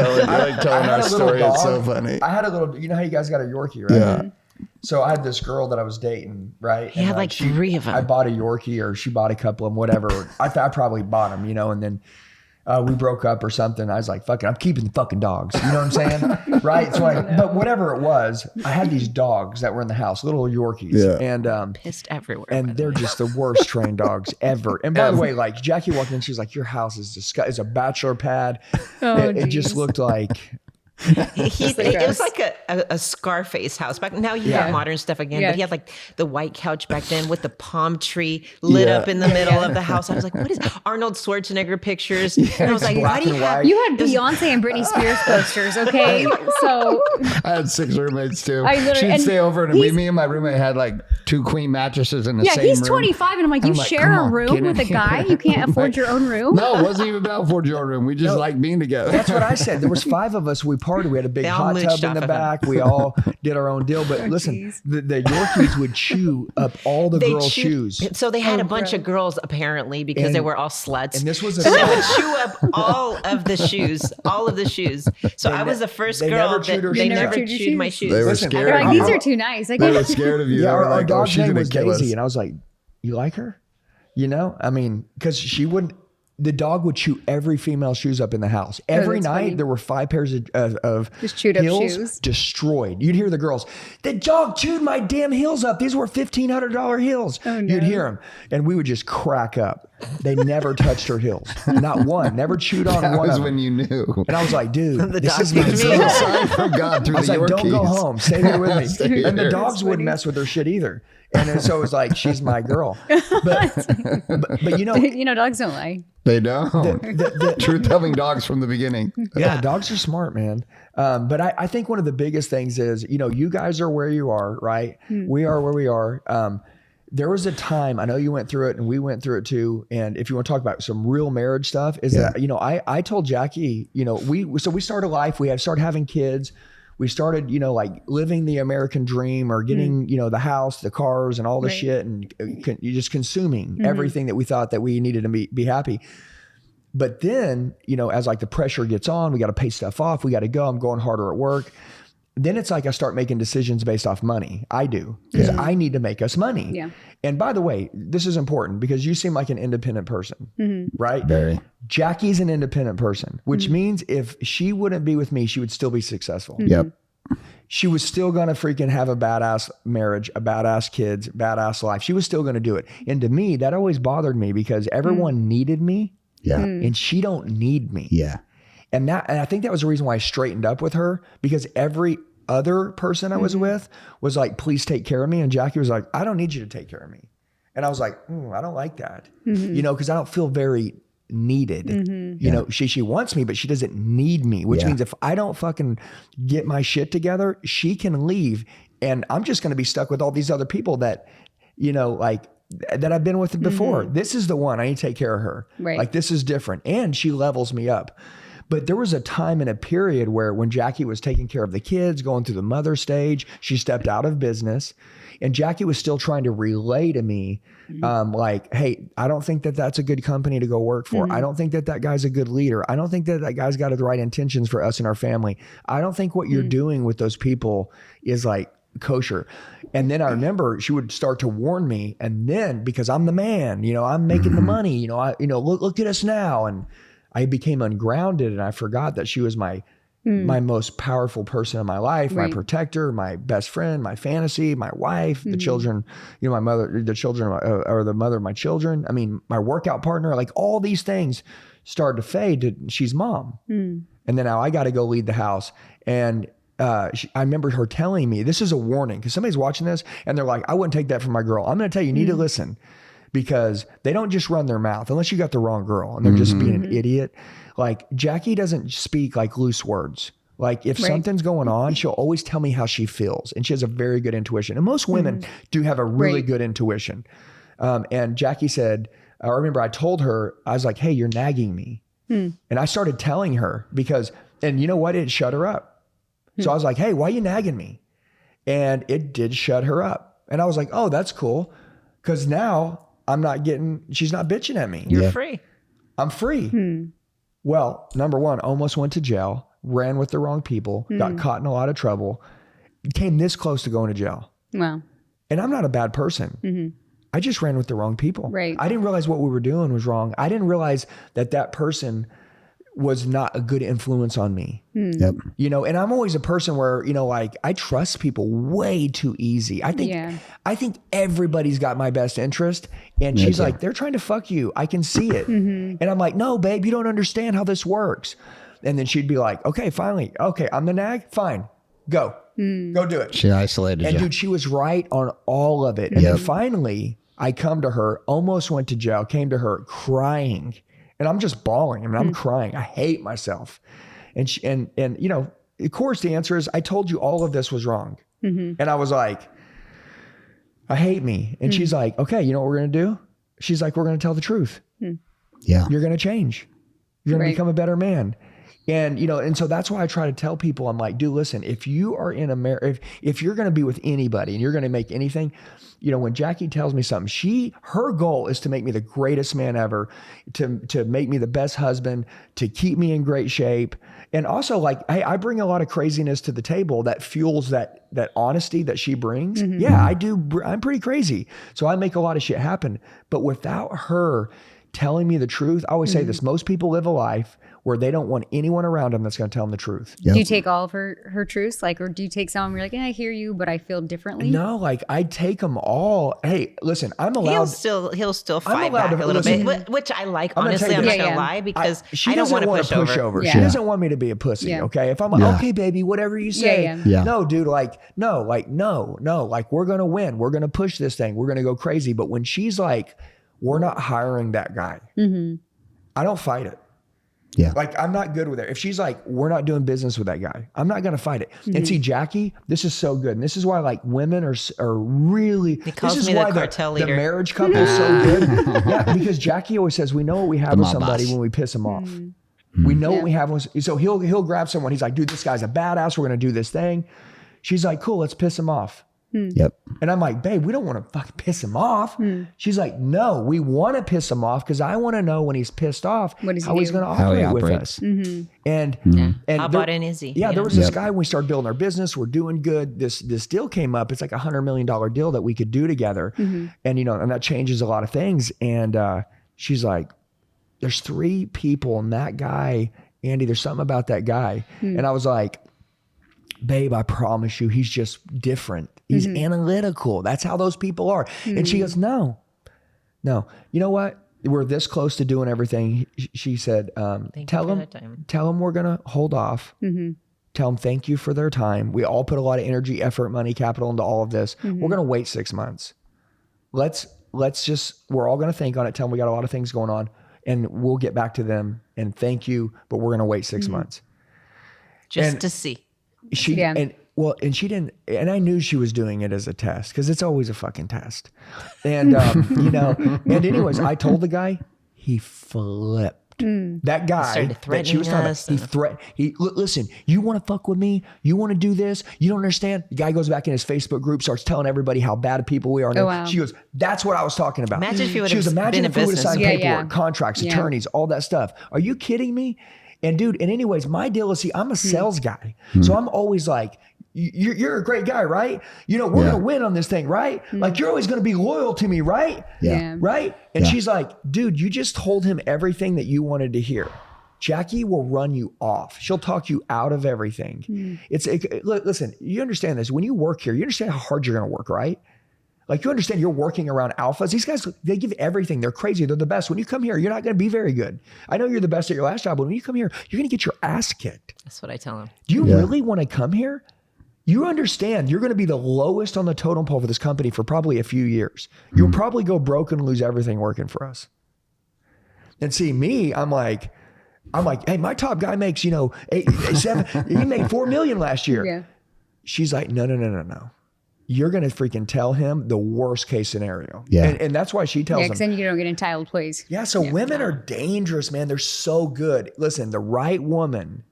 telling our story. It's so funny. I had a little, you know how you guys got a Yorkie, right? Yeah. So I had this girl that I was dating, right? He had like 3 of them. I bought a Yorkie, or she bought a couple of them, whatever. I probably bought them, you know, and then we broke up or something. I was like, fuck it, I'm keeping the fucking dogs. You know what I'm saying? Right? So but whatever it was, I had these dogs that were in the house, little Yorkies. Yeah. And Pissed everywhere. and they're just the worst trained dogs ever. And by the way, like Jackie walked in, she's like, your house is disgusting. It's a bachelor pad. It just looked like... It was like a Scarface house. Back now you have modern stuff again, but he had like the white couch back then with the palm tree lit up in the middle of the house. I was like, what is Arnold Schwarzenegger pictures? And I was like, why do you have? You had Beyonce and Britney Spears posters, okay? So I had 6 roommates too. I literally- She'd and stay over, and me and my roommate had like 2 queen mattresses in the same room. he's 25, and I'm like, you share come a on, room get in with a here. guy? You can't afford your own room? No, it wasn't even about afford your own room. We just like being together. That's what I said. There was 5 of us. We partied. We had a big They all hot tub mooched in off the of him. back. We all did our own deal. But listen, geez. the Yorkies would chew up all the girls' shoes. So they had a bunch of girls apparently because they were all sluts. And this was a so they would chew up all of the shoes. So I was the first they girl never chewed her that they shoes never up. chewed my shoes. They were Listen, scared. They're of like, you. these are too nice. Like, They were scared of you. Yeah, They were our like, oh, dog's she's name gonna was kill us. Daisy. And I was like, you like her? You know? I mean, because she wouldn't. The dog would chew every female shoes up in the house. Every that's night, funny. there were 5 pairs of Just chewed up heels shoes. destroyed. You'd hear the girls, the dog chewed my damn heels up. These were $1,500 heels. Oh, no. You'd hear them. And we would just crack up. They never touched her heels. Not one. Never chewed on That one was of when them. you knew. And I was like, dude, The this dog is my picked me girl. up. Sign from God through I was the like, don't go Yorkies. home. Stay here with me. Stay And the here. dogs wouldn't mess with her shit either. And then so it was like, she's my girl. But you know, you know, dogs don't lie. They don't. Truth-telling dogs from the beginning. yeah, dogs are smart, man. But I think one of the biggest things is, you know, you guys are where you are, right? We are where we are. There was a time, I know you went through it and we went through it too. And if you want to talk about some real marriage stuff, is that, you know, I told Jackie, you know, we started life, we started having kids. We started, you know, like living the American dream or getting, you know, the house, the cars and all the shit and you just consuming everything that we thought that we needed to be happy. But then, you know, as like the pressure gets on, we got to pay stuff off. We got to go. I'm going harder at work. then it's like I start making decisions based off money. I do, because I need to make us money. Yeah. And by the way, this is important because you seem like an independent person, right? Very. Jackie's an independent person, which means if she wouldn't be with me, she would still be successful. Yep. She was still going to freaking have a badass marriage, a badass kids, badass life. She was still going to do it. And to me, that always bothered me because everyone needed me. Yeah. And she don't need me. Yeah. And I think that was the reason why I straightened up with her, because every other person I was with was like, please take care of me. And Jackie was like, I don't need you to take care of me. And I was like, I don't like that, you know, because I don't feel very needed. You know, she wants me, but she doesn't need me, which means if I don't fucking get my shit together, she can leave. And I'm just going to be stuck with all these other people that, you know, like that I've been with before. This is the one I need to take care of her. Right. Like this is different. And she levels me up. But there was a time and a period where when Jackie was taking care of the kids, going through the mother stage, she stepped out of business, and Jackie was still trying to relay to me, like, hey, I don't think that that's a good company to go work for. I don't think that that guy's a good leader. I don't think that that guy's got the right intentions for us and our family. I don't think what you're doing with those people is like kosher. And then I remember she would start to warn me, and then because I'm the man, you know, I'm making the money, you know, look at us now. And I became ungrounded, and I forgot that she was my most powerful person in my life, my protector, my best friend, my fantasy, my wife, the children, you know, my mother, the children, or the mother of my children. I mean, my workout partner, like all these things started to fade to she's mom. And then now I got to go lead the house. And I remember her telling me, this is a warning, because somebody's watching this and they're like, I wouldn't take that from my girl. I'm going to tell you, you need to listen. Because they don't just run their mouth unless you got the wrong girl and they're just being an idiot. Like Jackie doesn't speak like loose words. Like if something's going on, she'll always tell me how she feels. And she has a very good intuition. And most women do have a really good intuition. And Jackie said, I remember I told her, I was like, hey, you're nagging me. And I started telling her because, and you know what? It shut her up. So I was like, hey, why are you nagging me? And it did shut her up. And I was like, oh, that's cool. Because now she's not bitching at me. You're free. I'm free. Well, number one, almost went to jail, ran with the wrong people, got caught in a lot of trouble, came this close to going to jail. Wow. And I'm not a bad person. I just ran with the wrong people. Right. I didn't realize what we were doing was wrong. I didn't realize that person was not a good influence on me. Yep. You know, and I'm always a person where, you know, like I trust people way too easy. I think everybody's got my best interest. And she's like, they're trying to fuck you. I can see it. And I'm like, no, babe, you don't understand how this works. And then she'd be like, okay, finally. Okay, I'm the nag. Fine. Go do it. She isolated and you. Dude, she was right on all of it. And then finally I come to her, almost went to jail, came to her crying. And I'm just bawling. I mean, I'm crying. I hate myself. And and you know, of course the answer is I told you all of this was wrong. And I was like, I hate me. And she's like, okay, you know what we're going to do? She's like, we're going to tell the truth. Yeah. You're going to change. You're going to become a better man. And, you know, and so that's why I try to tell people, I'm like, dude, listen, if you are in a marriage, if you're going to be with anybody and you're going to make anything, you know, when Jackie tells me something, her goal is to make me the greatest man ever, to make me the best husband, to keep me in great shape. And also like, hey, I bring a lot of craziness to the table that fuels that honesty that she brings. Yeah, I do. I'm pretty crazy. So I make a lot of shit happen, but without her telling me the truth, I always say this, most people live a life where they don't want anyone around them that's going to tell them the truth. Yep. Do you take all of her truths? Like, or do you take some where you're like, yeah, I hear you, but I feel differently? No, like I take them all. Hey, listen, I'm allowed. He'll still fight back a little bit, which I like. Honestly, I'm not going to lie because I don't want to push over. Yeah. She doesn't want me to be a pussy. Yeah. Okay. If I'm like, okay, baby, whatever you say. No, dude, no, like we're going to win. We're going to push this thing. We're going to go crazy. But when she's like, we're not hiring that guy, I don't fight it. Yeah. Like, I'm not good with it. If she's like, we're not doing business with that guy, I'm not going to fight it. And see, Jackie, this is so good. And this is why like women are really, this is why the marriage couple is so good. Yeah, because Jackie always says, we know what we have with somebody when we piss them off. We know what we have. So he'll grab someone. He's like, dude, this guy's a badass. We're going to do this thing. She's like, cool, let's piss him off. Yep. And I'm like, babe, we don't want to fucking piss him off. She's like, no, we want to piss him off because I want to know when he's pissed off how he's going to operate with us. And how bought in is he? Yeah, there was this guy when we started building our business. We're doing good. This deal came up. It's like $100 million deal that we could do together, and and that changes a lot of things. And she's like, there's 3 people, and that guy, Andy, there's something about that guy. And I was like, babe, I promise you, he's just different. He's analytical. That's how those people are. And she goes, no. You know what? We're this close to doing everything. She said, tell them we're going to hold off. Tell them thank you for their time. We all put a lot of energy, effort, money, capital into all of this. We're going to wait 6 months. Let's just, we're all going to think on it. Tell them we got a lot of things going on and we'll get back to them and thank you. But we're going to wait 6 months. Just to see. She didn't, and I knew she was doing it as a test because it's always a fucking test. And, and anyways, I told the guy, he flipped. That guy that she was talking about, listen, you want to fuck with me? You want to do this? You don't understand? The guy goes back in his Facebook group, starts telling everybody how bad people we are. Oh, wow. She goes, that's what I was talking about. Imagine if you would have been a business. Sign paperwork, contracts, attorneys, all that stuff. Are you kidding me? And dude, and anyways, my deal is, I'm a sales guy. So I'm always like, you're a great guy, right? We're going to win on this thing, right? Like you're always going to be loyal to me, right? Yeah. Right? And she's like, dude, you just told him everything that you wanted to hear. Jackie will run you off. She'll talk you out of everything. Listen, you understand this. When you work here, you understand how hard you're going to work, right? Like you understand you're working around alphas. These guys, they give everything. They're crazy. They're the best. When you come here, you're not going to be very good. I know you're the best at your last job, but when you come here, you're going to get your ass kicked. That's what I tell them. Do you really want to come here? You understand you're going to be the lowest on the totem pole for this company for probably a few years. You'll probably go broke and lose everything working for us. And see me, I'm like, hey, my top guy makes, 7, he made $4 million last year. Yeah. She's like, no. You're going to freaking tell him the worst case scenario. Yeah. And that's why she tells him. Because then you don't get entitled, please. Yeah. So women are dangerous, man. They're so good. Listen, the right woman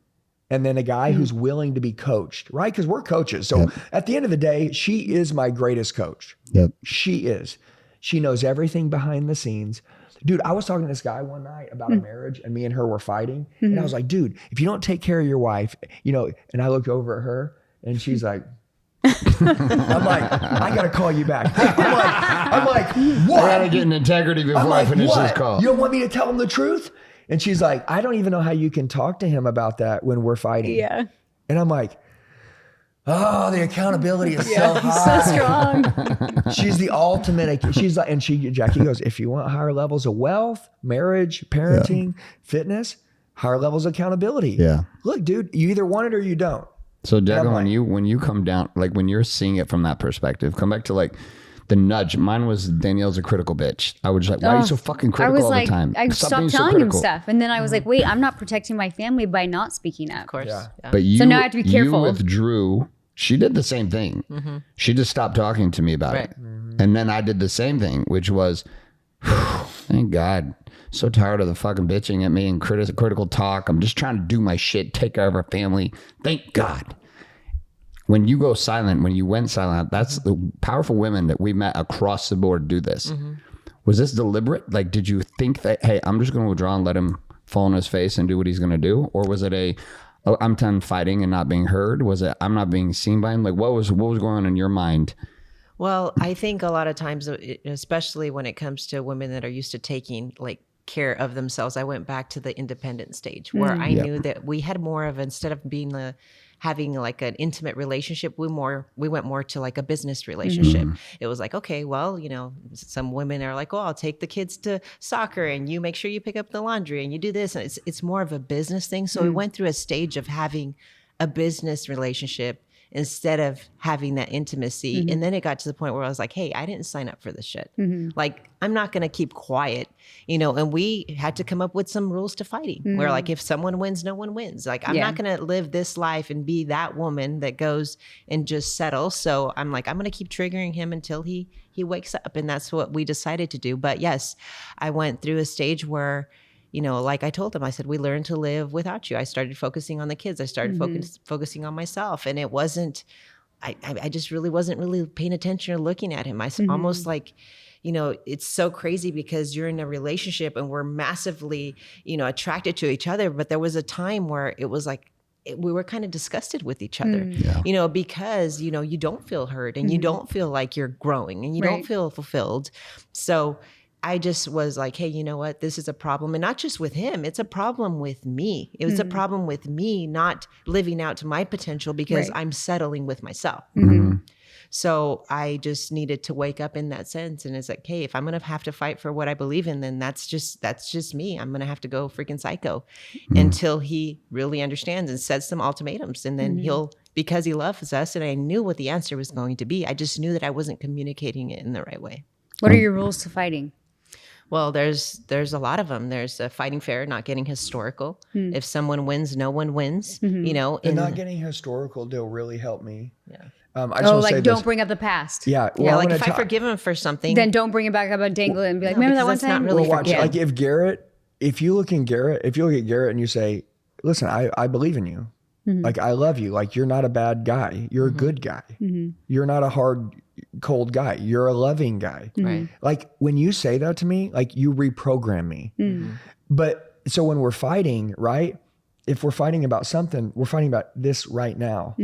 and then a guy who's willing to be coached, right? Because we're coaches. So at the end of the day, she is my greatest coach. Yep. She is. She knows everything behind the scenes. Dude, I was talking to this guy one night about a marriage and me and her were fighting. And I was like, dude, if you don't take care of your wife, and I looked over at her and she's like, I'm like, I got to call you back. I'm like, what? I got to get in integrity before I finish this call. You don't want me to tell him the truth? And she's like, I don't even know how you can talk to him about that when we're fighting. Yeah. And I'm like, oh, the accountability is so high. So strong. She's the ultimate. She's like, and Jackie goes, if you want higher levels of wealth, marriage, parenting, fitness, higher levels of accountability. Yeah. Look, dude, you either want it or you don't. So Jaclyn, when you come down, like when you're seeing it from that perspective, come back to like the nudge. Mine was Danielle's a critical bitch. I was just like, why are you so fucking critical all the time? I stopped telling him stuff. And then I was like, wait, I'm not protecting my family by not speaking up. Of course. Yeah. But so now I have to be careful. You withdrew. She did the same thing. She just stopped talking to me about it. And then I did the same thing, which was, thank God. So tired of the fucking bitching at me and critical talk. I'm just trying to do my shit, take care of our family. Thank God. When you go silent, when you went silent, that's the powerful women that we met across the board do this. Was this deliberate? Like, did you think that, hey, I'm just going to withdraw and let him fall on his face and do what he's going to do? Or was it I'm done fighting and not being heard? Was it, I'm not being seen by him? Like, what was going on in your mind? Well, I think a lot of times, especially when it comes to women that are used to taking care of themselves, I went back to the independent stage where I knew that we had more of, instead of being having like an intimate relationship, we went more to like a business relationship. It was like, okay, well, some women are like, oh, I'll take the kids to soccer and you make sure you pick up the laundry and you do this. And it's more of a business thing. So we went through a stage of having a business relationship instead of having that intimacy. And then it got to the point where I was like, hey, I didn't sign up for this shit. Like, I'm not going to keep quiet, and we had to come up with some rules to fighting where like, if someone wins, no one wins. Like, I'm not going to live this life and be that woman that goes and just settles. So I'm like, I'm going to keep triggering him until he wakes up. And that's what we decided to do. But yes, I went through a stage where, like I told them, I said, we learned to live without you. I started focusing on the kids. I started focusing on myself. And it wasn't I just really wasn't really paying attention or looking at him. I almost like, you know, it's so crazy because you're in a relationship and we're massively, you know, attracted to each other. But there was a time where it was like, we were kind of disgusted with each other, you know, because, you know, you don't feel heard and you don't feel like you're growing and you don't feel fulfilled. So I just was like, hey, you know what? This is a problem. And not just with him. It's a problem with me. It was a problem with me not living out to my potential because I'm settling with myself. So I just needed to wake up in that sense. And it's like, hey, if I'm going to have to fight for what I believe in, then that's just me. I'm going to have to go freaking psycho until he really understands and sets some ultimatums. And then because he loves us and I knew what the answer was going to be, I just knew that I wasn't communicating it in the right way. What are your rules to fighting? Well, there's a lot of them. There's fighting fair, not getting historical. If someone wins, no one wins. You know, And not getting historical deal really helped me. Yeah. I just wanna say don't this. bring up the past. Yeah. Well, Yeah, I'm like gonna if I forgive him for something, Then don't bring it back up and dangle it and be like, remember that one because that's not time? really Well, watch. forget. Like if you look at Garrett and you say, listen, I believe in you. Like, I love you. Like, you're not a bad guy. You're a good guy. You're not a hard, cold guy. You're a loving guy. Right. Like, when you say that to me, like, you reprogram me. But so when we're fighting, right? If we're fighting about something, we're fighting about this right now.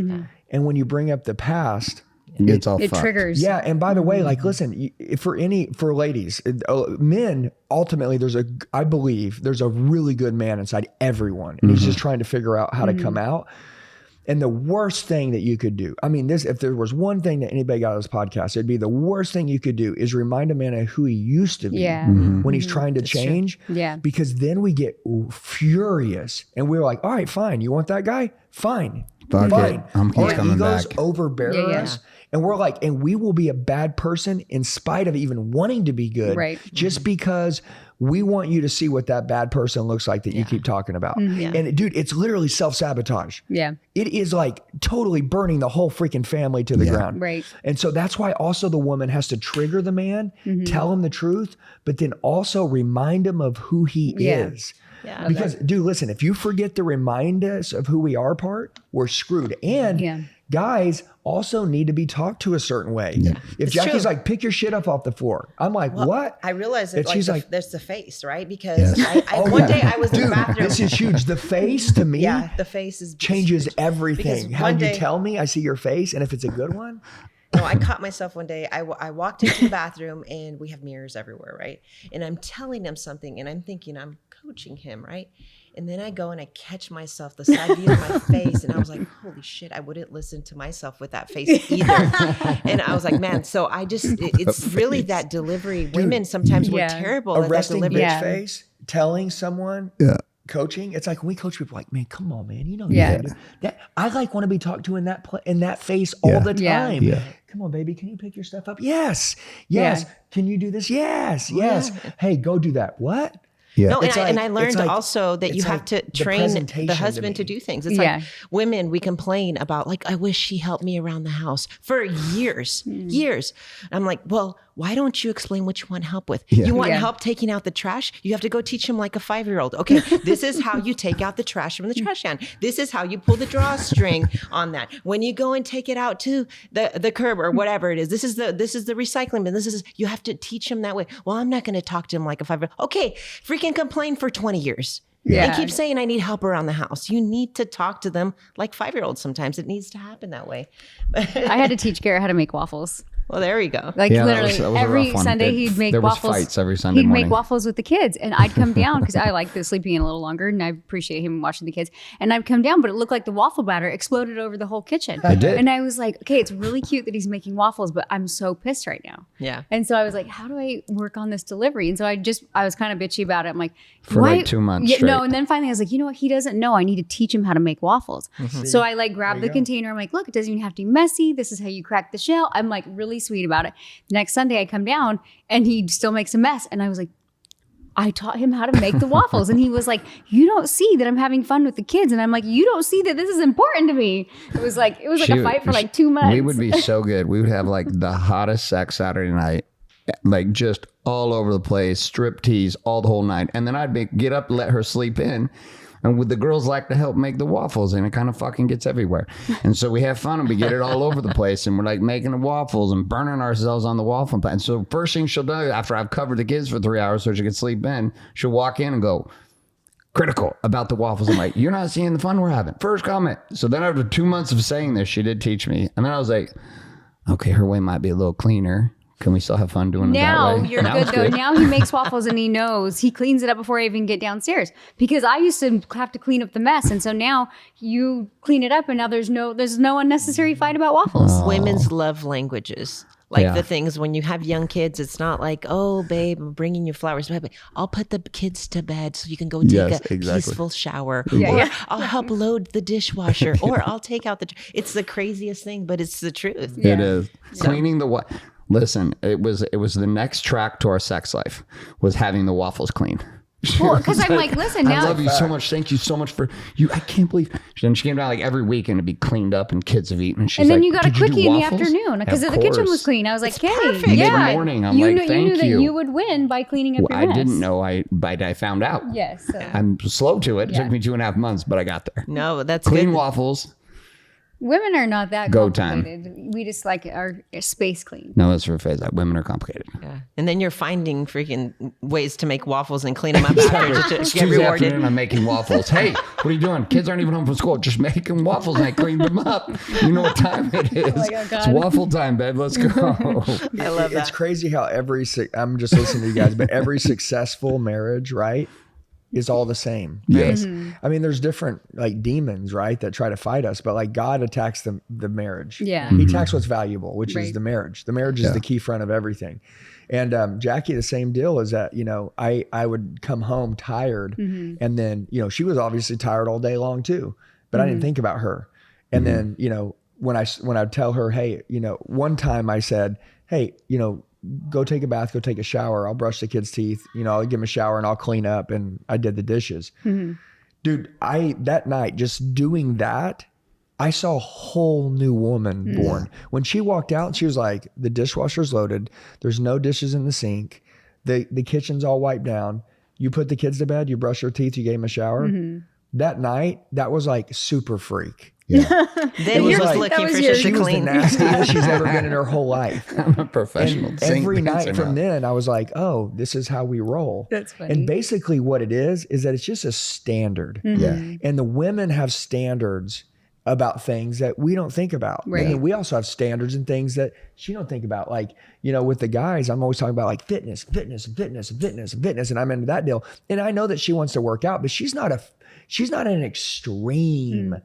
And when you bring up the past, It's all It fucked. triggers. yeah, and by the way, like, listen, for ladies, men, ultimately, I believe there's a really good man inside everyone, and he's just trying to figure out how to come out. And the worst thing that you could do, I mean, if there was one thing that anybody got out of this podcast, it'd be the worst thing you could do is remind a man of who he used to be when he's trying to change. Yeah. Because then we get furious, and we're like, all right, fine, you want that guy? Fine. Fuck Fine. it. He's Our coming egos back. overbear Yeah. us. And we're like, and we will be a bad person in spite of even wanting to be good. Right. Just because we want you to see what that bad person looks like that you keep talking about. And dude, it's literally self-sabotage. Yeah. It is like totally burning the whole freaking family to the ground. Right. And so that's why also the woman has to trigger the man, tell him the truth, but then also remind him of who he is. Yeah. Because, dude, listen, if you forget to remind us of who we are part, we're screwed. And guys also need to be talked to a certain way. If It's Jackie's true. like, pick your shit up off the floor, I'm like, what? I realized that And she's like, there's the face, right? Because one day I was in the dude, bathroom. this is huge. The face to me Yeah, the face is changes huge. everything. Because How one you day- tell me I see your face, and if it's a good one, No, I caught myself one day. I walked into the bathroom and we have mirrors everywhere, right? And I'm telling him something and I'm thinking I'm coaching him, right? And then I go and I catch myself, the side view of my face. And I was like, holy shit, I wouldn't listen to myself with that face either. And I was like, man, so it's really that delivery. Women sometimes we're terrible a at that resting delivery. bitch face, telling someone, coaching. It's like when we coach people, like, man, come on, man, you know, that I like want to be talked to in that face all the time. Come on, baby, can you pick your stuff up? Yes. Can you do this? Yes. Hey, go do that. What? No, It's and like- I learned it's like- also that you it's have like to the train presentation the to husband to me. do things. It's like women, we complain about like, I wish he helped me around the house for years. I'm like, well, why don't you explain what you want help with? You want help taking out the trash? You have to go teach him like a 5-year-old. Okay, this is how you take out the trash from the trash can. This is how you pull the drawstring on that. When you go and take it out to the curb or whatever it is, this is the recycling bin. You have to teach him that way. Well, I'm not going to talk to him like a 5-year-old. Okay, freaking complain for 20 years. And keep saying I need help around the house. You need to talk to them like 5-year-olds sometimes. It needs to happen that way. I had to teach Garrett how to make waffles. Well, there you go. Like literally that was a every rough one. Sunday he'd make there was waffles. fights every Sunday He'd morning. make waffles with the kids, and I'd come down because I like the sleeping in a little longer, and I appreciate him watching the kids. And I'd come down, but it looked like the waffle batter exploded over the whole kitchen. It did. And I was like, okay, it's really cute that he's making waffles, but I'm so pissed right now. Yeah. And so I was like, how do I work on this delivery? And so I was kind of bitchy about it. I'm like, For like 2 months straight. No, and then finally I was like, you know what? He doesn't know. I need to teach him how to make waffles. So I like grabbed the container. I'm like, look, it doesn't even have to be messy. This is how you crack the shell. I'm like really sweet about it. The next Sunday I come down and he still makes a mess. And I was like, I taught him how to make the waffles. And he was like, you don't see that I'm having fun with the kids. And I'm like, you don't see that this is important to me. It was like a fight for like 2 months. We would be so good. We would have like the hottest sex Saturday night, like just all over the place, strip tease all the whole night. And then I'd get up, let her sleep in. And the girls like to help make the waffles, and it kind of fucking gets everywhere. And so we have fun and we get it all over the place, and we're like making the waffles and burning ourselves on the waffle pan. So first thing she'll do after I've covered the kids for 3 hours so she can sleep in, she'll walk in and go, critical about the waffles. I'm like, you're not seeing the fun we're having. First comment. So then after 2 months of saying this, she did teach me. And then I was like, okay, her way might be a little cleaner. Can we still have fun doing it that way? Now you're good though. Now he makes waffles and he knows. He cleans it up before I even get downstairs. Because I used to have to clean up the mess. And so now you clean it up and now there's no unnecessary fight about waffles. Women's love languages. Like Yeah. the things when you have young kids, it's not like, oh, babe, I'm bringing you flowers. I'll put the kids to bed so you can go take a peaceful shower. Or I'll help load the dishwasher. Or I'll take out it's the craziest thing, but it's the truth. It is. Cleaning the Listen, it was the next track to our sex life was having the waffles clean. Well, because I'm like, listen, now I love you so much. Thank you so much for you. I can't believe. Then she came down like every weekend to be cleaned up and kids have eaten. And she's and then like, you got a "Did you do quickie in the waffles?" afternoon because Of the kitchen was course. clean. I was like, hey, perfect. yeah. Mid-morning, I'm you like, knew, "Thank you knew that you." you would win by cleaning up your I mess. didn't know. But I found out. Yes. So. I'm slow to it. It Yeah. took me 2.5 months, but I got there. No, that's Clean good. waffles. Women are not that Go time. complicated. We just like our space clean. No, that's for a phase. Women are complicated. Yeah. And then you're finding freaking ways to make waffles and clean them up after just to get Tuesday rewarded. afternoon, I'm making waffles. Hey, what are you doing? Kids aren't even home from school. Just making waffles, and I cleaned them up. You know what time it is? like, oh, God. It's waffle time, babe. Let's go. I love It's that. crazy how I'm just listening to you guys, but every successful marriage, right, is all the same. Yes. I mean, there's different like demons, right, that try to fight us, but like God attacks the marriage. Yeah. He attacks what's valuable, which is Right. the marriage. The marriage is the key front of everything. And Jackie, the same deal is that, I would come home tired and then, she was obviously tired all day long too, but I didn't think about her. And then, when I'd tell her, hey, one time I said, hey, go take a bath, go take a shower. I'll brush the kids' teeth. I'll give them a shower and I'll clean up. And I did the dishes. Dude, that night, just doing that, I saw a whole new woman born. When she walked out, she was like, the dishwasher's loaded. There's no dishes in the sink. The kitchen's all wiped down. You put the kids to bed, you brush their teeth, you gave them a shower. That night, that was like super freak. Then It was he was like- looking that for was shit yours. to She was the clean. nastiest she's ever been in her whole life. I'm a professional. And Sink every things night are from not- then, I was like, oh, this is how we roll. That's funny. And basically what it is that it's just a standard. Yeah. And the women have standards about things that we don't think about. Right. And then we also have standards and things that she don't think about. Like, with the guys, I'm always talking about like fitness. And I'm into that deal. And I know that she wants to work out, but she's not an extreme.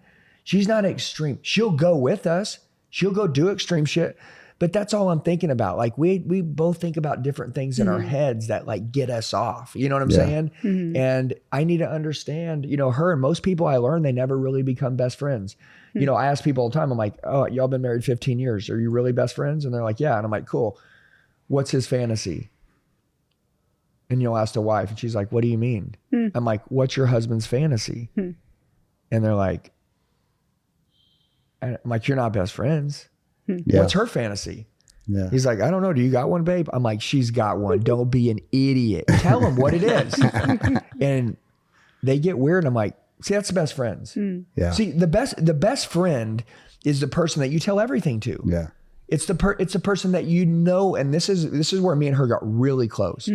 She's not extreme. She'll go with us. She'll go do extreme shit. But that's all I'm thinking about. Like we both think about different things in our heads that like get us off. You know what I'm saying? And I need to understand, her and most people I learn, they never really become best friends. I ask people all the time, I'm like, oh, y'all been married 15 years. Are you really best friends? And they're like, yeah. And I'm like, cool. What's his fantasy? And you'll ask the wife and she's like, what do you mean? I'm like, what's your husband's fantasy? And they're like, I'm like, you're not best friends. Yeah. What's her fantasy? Yeah. He's like, I don't know. Do you got one, babe? I'm like, she's got one. Don't be an idiot. Tell them what it is. And they get weird. And I'm like, see, that's the best friends. Yeah. See, the best friend is the person that you tell everything to. Yeah. It's the person that and this is where me and her got really close.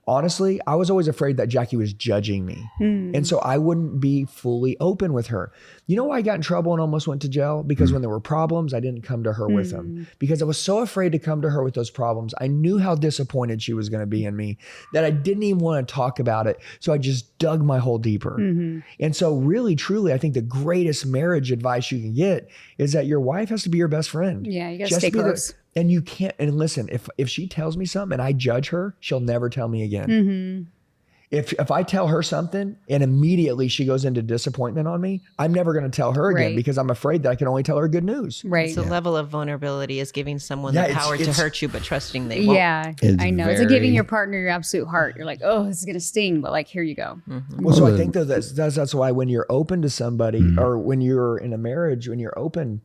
Honestly, I was always afraid that Jackie was judging me. And so I wouldn't be fully open with her. You know why I got in trouble and almost went to jail? Because when there were problems, I didn't come to her with them. Because I was so afraid to come to her with those problems. I knew how disappointed she was going to be in me that I didn't even want to talk about it. So I just dug my hole deeper. And so really, truly, I think the greatest marriage advice you can get is that your wife has to be your best friend. Yeah, you gotta Just stay be close. And you can't, and listen, if she tells me something and I judge her, she'll never tell me again. If I tell her something and immediately she goes into disappointment on me, I'm never going to tell her again Right. because I'm afraid that I can only tell her good news. Right. It's a level of vulnerability is giving someone Yeah, the it's- power to it's- hurt you, but trusting they won't. Yeah, It's I know. It's like giving very- your partner your absolute heart. You're like, oh, this is gonna sting, but like, here you go. Well, so I think though that's why when you're open to somebody or when you're in a marriage, when you're open,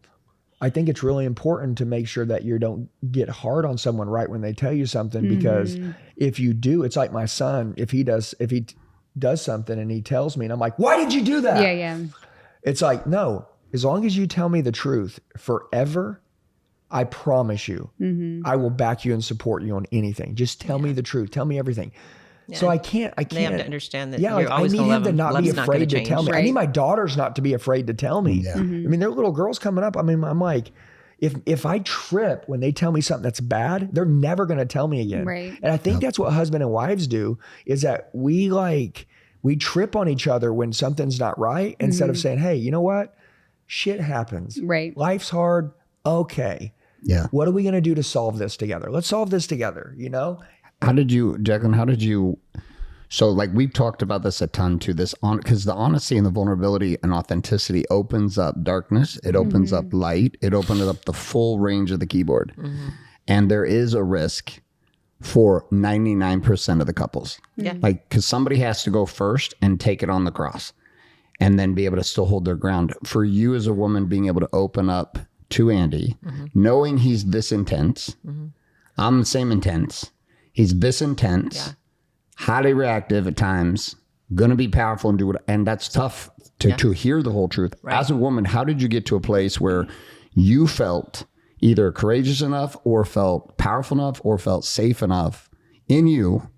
I think it's really important to make sure that you don't get hard on someone right when they tell you something, because if you do, it's like my son, if he does something and he tells me, and I'm like, why did you do that? Yeah. It's like, no, as long as you tell me the truth forever, I promise you, I will back you and support you on anything. Just tell me the truth. Tell me everything. Yeah. So I can't. They have to understand that. Yeah, you're always I need him to not be afraid to tell me. Right. I need my daughters not to be afraid to tell me. Yeah. I mean, they're little girls coming up. I mean, I'm like, if I trip when they tell me something that's bad, they're never going to tell me again. Right. And I think that's what husband and wives do, is that we trip on each other when something's not right, instead of saying, hey, you know what? Shit happens. Right. Life's hard. Okay. Yeah. What are we going to do to solve this together? Let's solve this together, you know? How did you, Jaclyn, so like we've talked about this a ton too, because the honesty and the vulnerability and authenticity opens up darkness. It opens up light. It opens up the full range of the keyboard. And there is a risk for 99% of the couples. Yeah. Like, because somebody has to go first and take it on the cross and then be able to still hold their ground. For you as a woman, being able to open up to Andy, knowing he's this intense, I'm the same intense. He's this intense, highly reactive at times, going to be powerful and do it. And that's tough to hear the whole truth. Right. As a woman, how did you get to a place where you felt either courageous enough or felt powerful enough or felt safe enough in you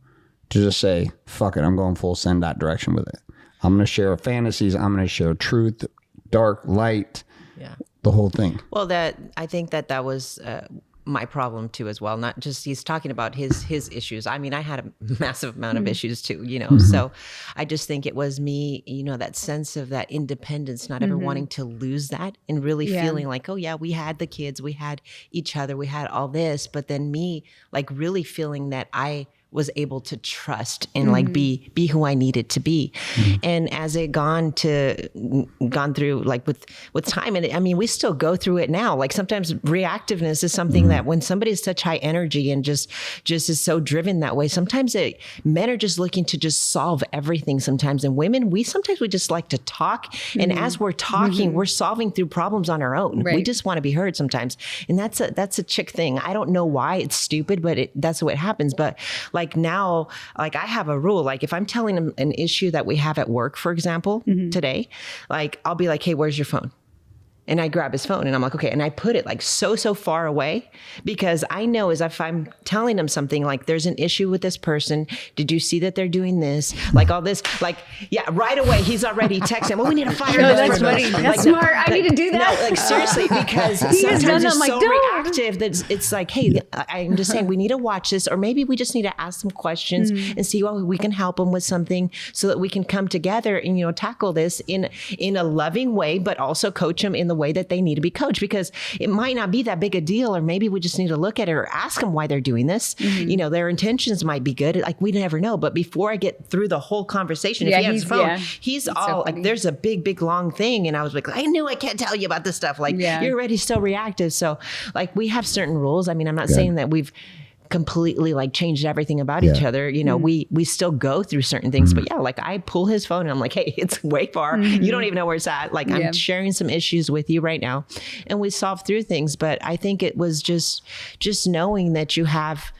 to just say, fuck it, I'm going full send that direction with it. I'm going to share fantasies. I'm going to share truth, dark, light, the whole thing. Well, I think that was my problem too, as well. Not just, he's talking about his issues. I mean, I had a massive amount of issues too, you know. So I just think it was me, you know, that sense of that independence, not ever wanting to lose that, and really feeling like, oh yeah, we had the kids, we had each other, we had all this, but then me like really feeling that I was able to trust and like be who I needed to be. And as it gone through like with time, and I mean, we still go through it now. Like sometimes reactiveness is something that when somebody's such high energy and just is so driven that way, sometimes men are just looking to just solve everything sometimes. And women, we just like to talk. And as we're talking, we're solving through problems on our own. Right. We just want to be heard sometimes. And that's a chick thing. I don't know why, it's stupid, but that's what happens. But like now, like I have a rule, like if I'm telling them an issue that we have at work, for example, today, like I'll be like, hey, where's your phone? And I grab his phone and I'm like, okay. And I put it like so far away, because I know as if I'm telling him something like there's an issue with this person. Did you see that they're doing this? Like all this, like, yeah, right away. He's already texting. Well, we need to fire No, this that's person. funny. Like, That's smart. I need to do that. No, like seriously, because He has done sometimes that. it's I'm like, so don't. reactive that it's like, hey, I'm just saying we need to watch this, or maybe we just need to ask some questions and see how we can help them with something so that we can come together and, you know, tackle this in a loving way, but also coach them in the way that they need to be coach, because it might not be that big a deal, or maybe we just need to look at it or ask them why they're doing this. You know, their intentions might be good. Like we never know. But before I get through the whole conversation, if he has his phone, he's all like, there's a big long thing. And I was like, I knew I can't tell you about this stuff. Like you're already so reactive. So like we have certain rules. I mean, I'm not saying that we've completely like changed everything about each other. You know, we still go through certain things, but yeah, like I pull his phone and I'm like, hey, it's way far. You don't even know where it's at. Like I'm sharing some issues with you right now, and we solve through things. But I think it was just knowing that you have,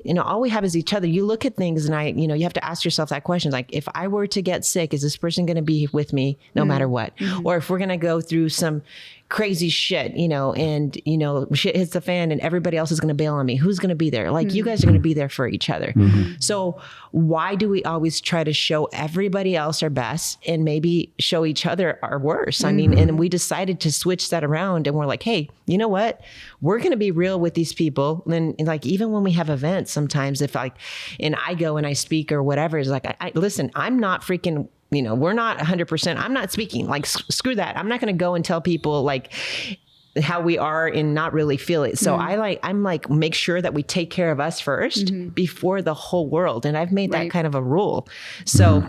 you know, all we have is each other. You look at things and you know, you have to ask yourself that question. Like, if I were to get sick, is this person going to be with me no matter what? Or if we're going to go through some crazy shit, you know, and, you know, shit hits the fan and everybody else is going to bail on me, who's going to be there? Like, you guys are going to be there for each other. So why do we always try to show everybody else our best and maybe show each other our worst? I mean, and we decided to switch that around, and we're like, hey, you know what? We're going to be real with these people. And like, even when we have events, sometimes if and I go and I speak or whatever, it's like, I listen, I'm not freaking, you know, we're not 100%. I'm not speaking, like, screw that. I'm not going to go and tell people like how we are and not really feel it. So I'm like, make sure that we take care of us first before the whole world. And I've made that kind of a rule. So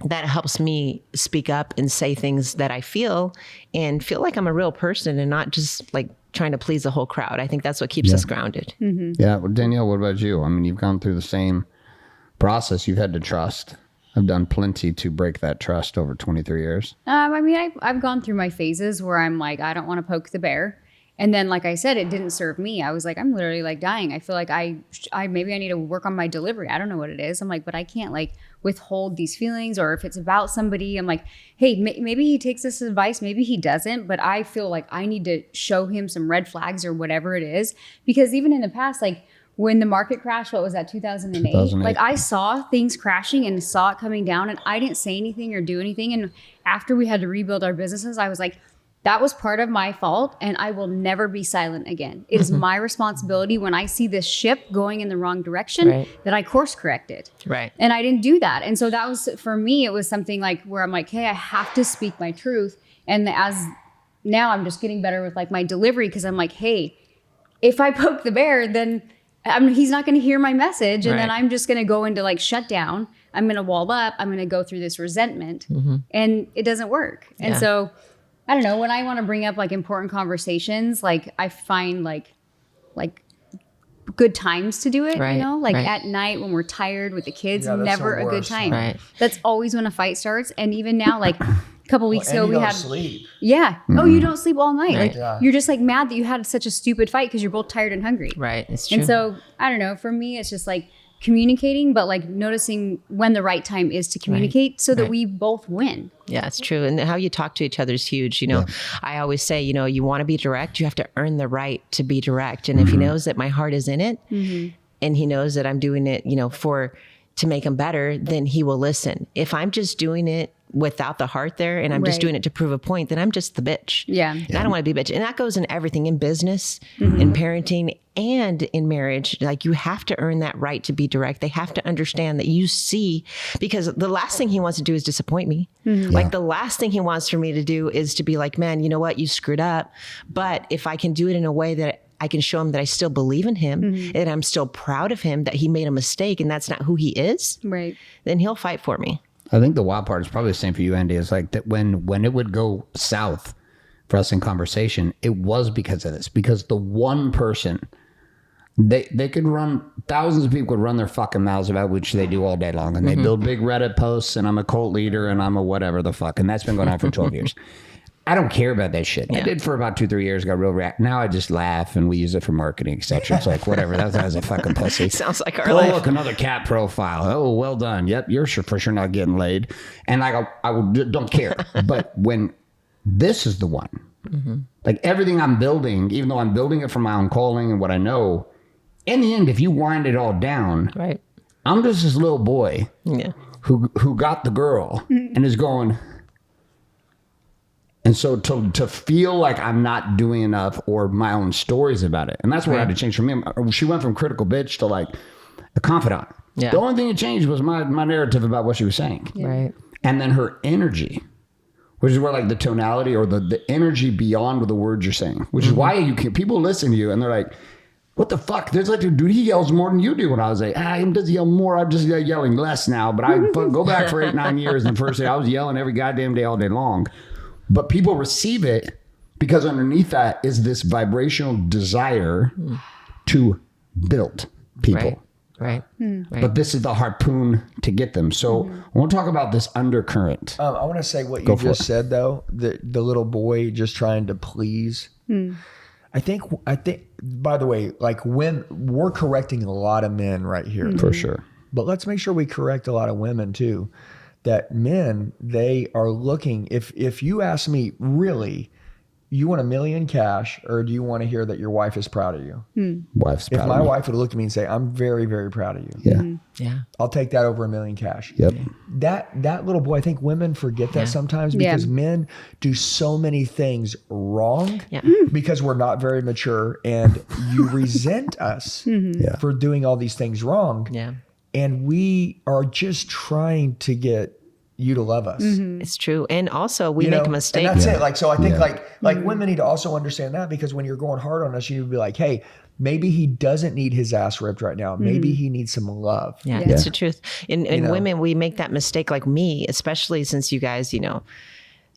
that helps me speak up and say things that I feel and feel like I'm a real person and not just like trying to please the whole crowd. I think that's what keeps us grounded. Yeah. Well, Danielle, what about you? I mean, you've gone through the same process. You've had to trust. I've done plenty to break that trust over 23 years. I mean, I've gone through my phases where I'm like, I don't want to poke the bear. And then, like I said, it didn't serve me. I was like, I'm literally like dying. I feel like I maybe I need to work on my delivery. I don't know what it is. I'm like, but I can't like withhold these feelings, or if it's about somebody, I'm like, hey, maybe he takes this advice, maybe he doesn't, but I feel like I need to show him some red flags or whatever it is. Because even in the past, like when the market crashed, what was that, 2008? Like I saw things crashing and saw it coming down, and I didn't say anything or do anything. And after we had to rebuild our businesses, I was like, that was part of my fault, and I will never be silent again. It is my responsibility when I see this ship going in the wrong direction that I course correct it. Right. And I didn't do that. And so that was, for me, it was something like where I'm like, hey, I have to speak my truth. And as now I'm just getting better with like my delivery, because I'm like, hey, if I poke the bear, then he's not going to hear my message. And then I'm just going to go into like shutdown. I'm going to wall up. I'm going to go through this resentment, and it doesn't work. And so I don't know, when I want to bring up like important conversations, like I find like good times to do it, you know, like at night when we're tired with the kids, never a good time. Right. That's always when a fight starts. And even now, like a couple weeks ago, we had sleep. Yeah. Oh, you don't sleep all night. Like you're just like mad that you had such a stupid fight because you're both tired and hungry. Right. It's true. And so I don't know, for me, it's just like communicating, but like noticing when the right time is to communicate so that we both win. Yeah, it's true. And how you talk to each other is huge. You know, I always say, you know, you want to be direct, you have to earn the right to be direct. And if he knows that my heart is in it and he knows that I'm doing it, you know, to make him better, then he will listen. If I'm just doing it without the heart there and I'm just doing it to prove a point, then I'm just the bitch. Yeah. And I don't want to be a bitch. And that goes in everything, in business, in parenting, and in marriage. Like you have to earn that right to be direct. They have to understand that you see, because the last thing he wants to do is disappoint me. Like the last thing he wants for me to do is to be like, man, you know what? You screwed up. But if I can do it in a way that I can show him that I still believe in him and I'm still proud of him, that he made a mistake and that's not who he is, then he'll fight for me. I think the wild part is probably the same for you, Andy, is like that when it would go south for us in conversation, it was because of this. Because the one person, they could run, thousands of people could run their fucking mouths about, which they do all day long. And they build big Reddit posts and I'm a cult leader and I'm a whatever the fuck. And that's been going on for 12 years. I don't care about that shit. I did for about 2-3 years, got real react. Now I just laugh and we use it for marketing, etc. It's like, whatever, that was a fucking pussy. Sounds like our life. Look, another cat profile. Oh, well done. Yep, you're for sure not getting laid. And like, I don't care. But when this is the one, like everything I'm building, even though I'm building it from my own calling and what I know, in the end, if you wind it all down, I'm just this little boy who got the girl and is going... And so to feel like I'm not doing enough or my own stories about it. And that's what I had to change for me. She went from critical bitch to like a confidant. Yeah. The only thing that changed was my narrative about what she was saying. Yeah. Right. And then her energy, which is where like the tonality or the energy beyond the words you're saying, which is why people listen to you and they're like, what the fuck? There's like a dude, he yells more than you do. When I was like, he does yell more. I'm just yelling less now. But I go back for 8-9 years. And first day I was yelling every goddamn day, all day long. But people receive it because underneath that is this vibrational desire to build people. Right. But this is the harpoon to get them. So I want to talk about this undercurrent. I want to say what you just said, though, the little boy just trying to please. I think, by the way, like when we're correcting a lot of men right here. For sure. But let's make sure we correct a lot of women too. That men, they are looking, if you ask me, really, you want $1 million cash, or do you want to hear that your wife is proud of you? Wife's proud of me. If my wife would look at me and say, I'm very, very proud of you. Yeah. I'll take that over $1 million cash. Yep. That little boy, I think women forget that sometimes because men do so many things wrong because we're not very mature and you resent us for doing all these things wrong. Yeah. And we are just trying to get you to love us. It's true. And also we make a mistake. And that's it. Like, so I think like women need to also understand that, because when you're going hard on us, you need to be like, hey, maybe he doesn't need his ass ripped right now. Maybe he needs some love. Yeah, that's the truth. In women, we make that mistake, like me, especially since you guys,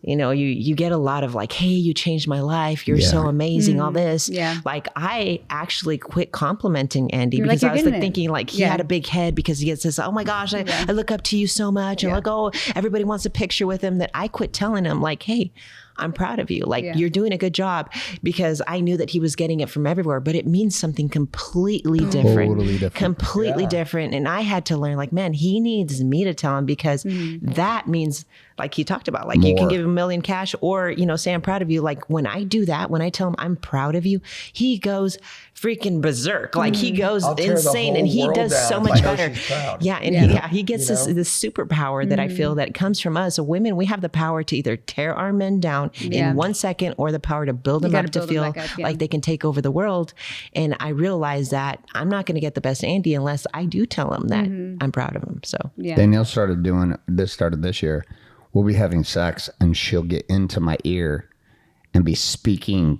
you get a lot of like, hey, you changed my life. You're so amazing. All this. Yeah. Like I actually quit complimenting Andy because I was like thinking like he had a big head because he gets this, oh my gosh, I look up to you so much. And like, oh, everybody wants a picture with him, that I quit telling him like, hey, I'm proud of you. Like you're doing a good job, because I knew that he was getting it from everywhere, but it means something completely different. Totally different. Completely different. And I had to learn, like, man, he needs me to tell him, because that means, like he talked about, like, you can give him $1 million cash, or, you know, say, I'm proud of you. Like, when I do that, when I tell him I'm proud of you, he goes freaking berserk. Like, he goes insane, and he does so much better. Yeah. And he gets this superpower that I feel that comes from us. So women, we have the power to either tear our men down in 1 second, or the power to build them up to feel like they can take over the world. And I realized that I'm not going to get the best Andy unless I do tell him that I'm proud of him. So Danielle started this year. We'll be having sex and she'll get into my ear and be speaking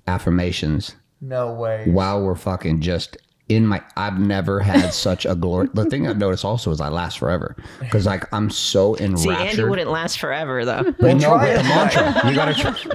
affirmations. No way. While we're fucking just in my, I've never had such a glory. The thing I've noticed also is I last forever, because like I'm so enraptured. See, Andy wouldn't last forever though. But no, but the mantra. You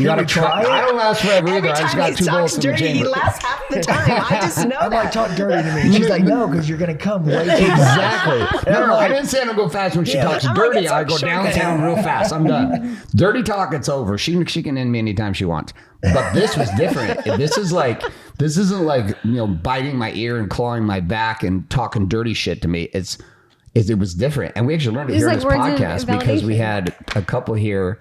gotta try. I don't last forever either. I just got 2 volts in the chamber. He lasts half the time. I just know I'm that. like, talk dirty to me. She's like, no, because you're gonna come way too Exactly. fast. No. I didn't say I don't go fast when she talks dirty. I go downtown real fast. I'm done. Dirty talk, it's over. She can end me anytime she wants. But this was different. This isn't like, you know, biting my ear and clawing my back and talking dirty shit to me. It was different. And we actually learned it here in this podcast, because we had a couple here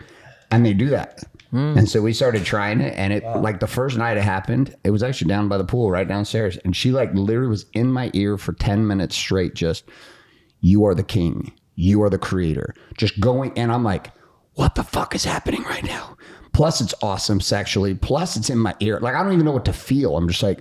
and they do that. And so we started trying it, and it like the first night it happened, it was actually down by the pool right downstairs. And she like literally was in my ear for 10 minutes straight. Just, you are the king. You are the creator. Just going. And I'm like, what the fuck is happening right now? Plus, it's awesome sexually. Plus, it's in my ear. Like, I don't even know what to feel. I'm just like,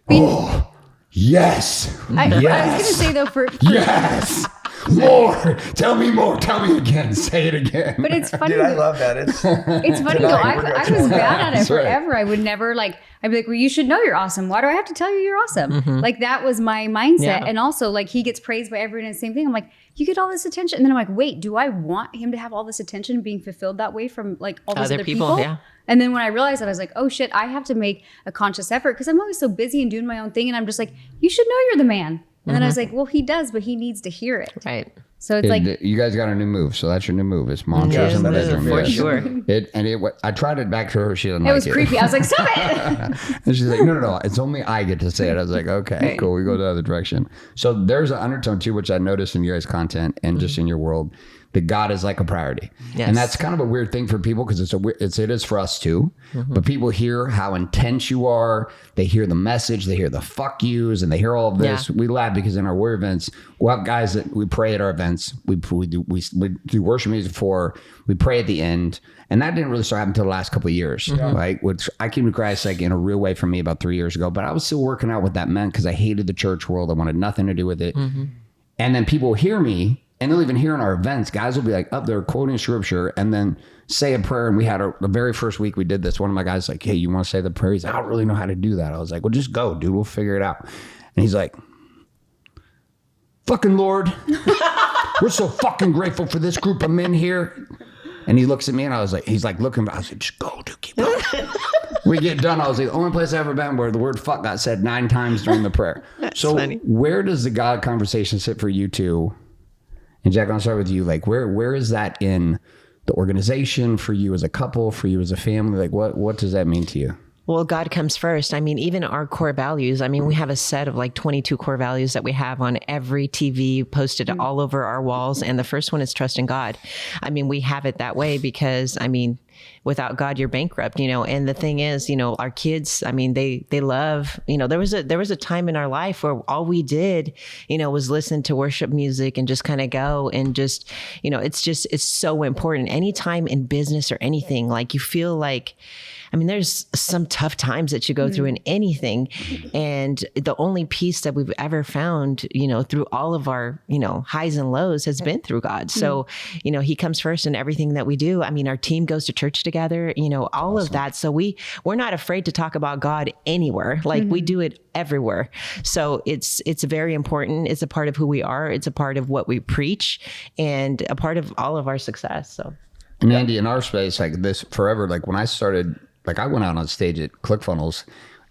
oh, yes. I was going to say, though, for yes. More. Tell me more. Tell me again. Say it again. But it's funny. Dude, I love that. It's funny, though. I was bad at it forever. I would never, like, I'd be like, well, you should know you're awesome. Why do I have to tell you you're awesome? Like, that was my mindset. Yeah. And also, like, he gets praised by everyone and the same thing. I'm like, you get all this attention. And then I'm like, wait, do I want him to have all this attention being fulfilled that way from, like, all these other people? Yeah. And then when I realized that, I was like, oh, shit, I have to make a conscious effort, because I'm always so busy and doing my own thing. And I'm just like, you should know you're the man. And then I was like, well, he does, but he needs to hear it. Right. So it's like, you guys got a new move. So that's your new move. It's mantras in the bedroom. For sure. I tried it back to her. She didn't it like was creepy. I was like, stop it. And she's like, no. It's only I get to say it. I was like, okay, cool. We go the other direction. So there's an undertone too, which I noticed in your guys' content and just in your world, that God is like a priority. Yes. And that's kind of a weird thing for people, because it is for us too. But people hear how intense you are. They hear the message. They hear the fuck yous, and they hear all of this. Yeah. We laugh because in our warrior events, we'll have guys that we pray at our events. We do worship music for. We pray at the end. And that didn't really start happening until the last couple of years, right? Which I came to Christ like in a real way for me about 3 years ago. But I was still working out what that meant, because I hated the church world. I wanted nothing to do with it. And then people hear me, and they'll even hear in our events, guys will be like up there quoting scripture and then say a prayer. And we had the very first week we did this, one of my guys like, hey, you want to say the prayer? He's like, I don't really know how to do that. I was like, well, just go, dude. We'll figure it out. And he's like, fucking Lord, we're so fucking grateful for this group of men here. And he looks at me, and I was like, he's like looking, I was like, just go, dude, keep going. We get done. I was like, the only place I've ever been where the word fuck got said 9 times during the prayer. So funny. Where does the God conversation sit for you two? And Jaclyn, I'll start with you. Like, where is that in the organization, for you as a couple, for you as a family? Like, what does that mean to you? Well, God comes first. I mean, even our core values. I mean, we have a set of like 22 core values that we have on every TV, posted all over our walls. And the first one is trust in God. I mean, we have it that way because, I mean, without God, you're bankrupt, you know. And the thing is, you know, our kids, I mean, they love, you know, there was a time in our life where all we did, you know, was listen to worship music and just kind of go and just, you know, it's so important. Anytime in business or anything, like you feel like, I mean, there's some tough times that you go through in anything. And the only peace that we've ever found, you know, through all of our, you know, highs and lows has been through God. So, you know, he comes first in everything that we do. I mean, our team goes to church together, you know, all of that. So we're not afraid to talk about God anywhere. Like we do it everywhere. So it's very important. It's a part of who we are. It's a part of what we preach and a part of all of our success. So. And Andy, in our space, like this forever, like when I started, like I went out on stage at ClickFunnels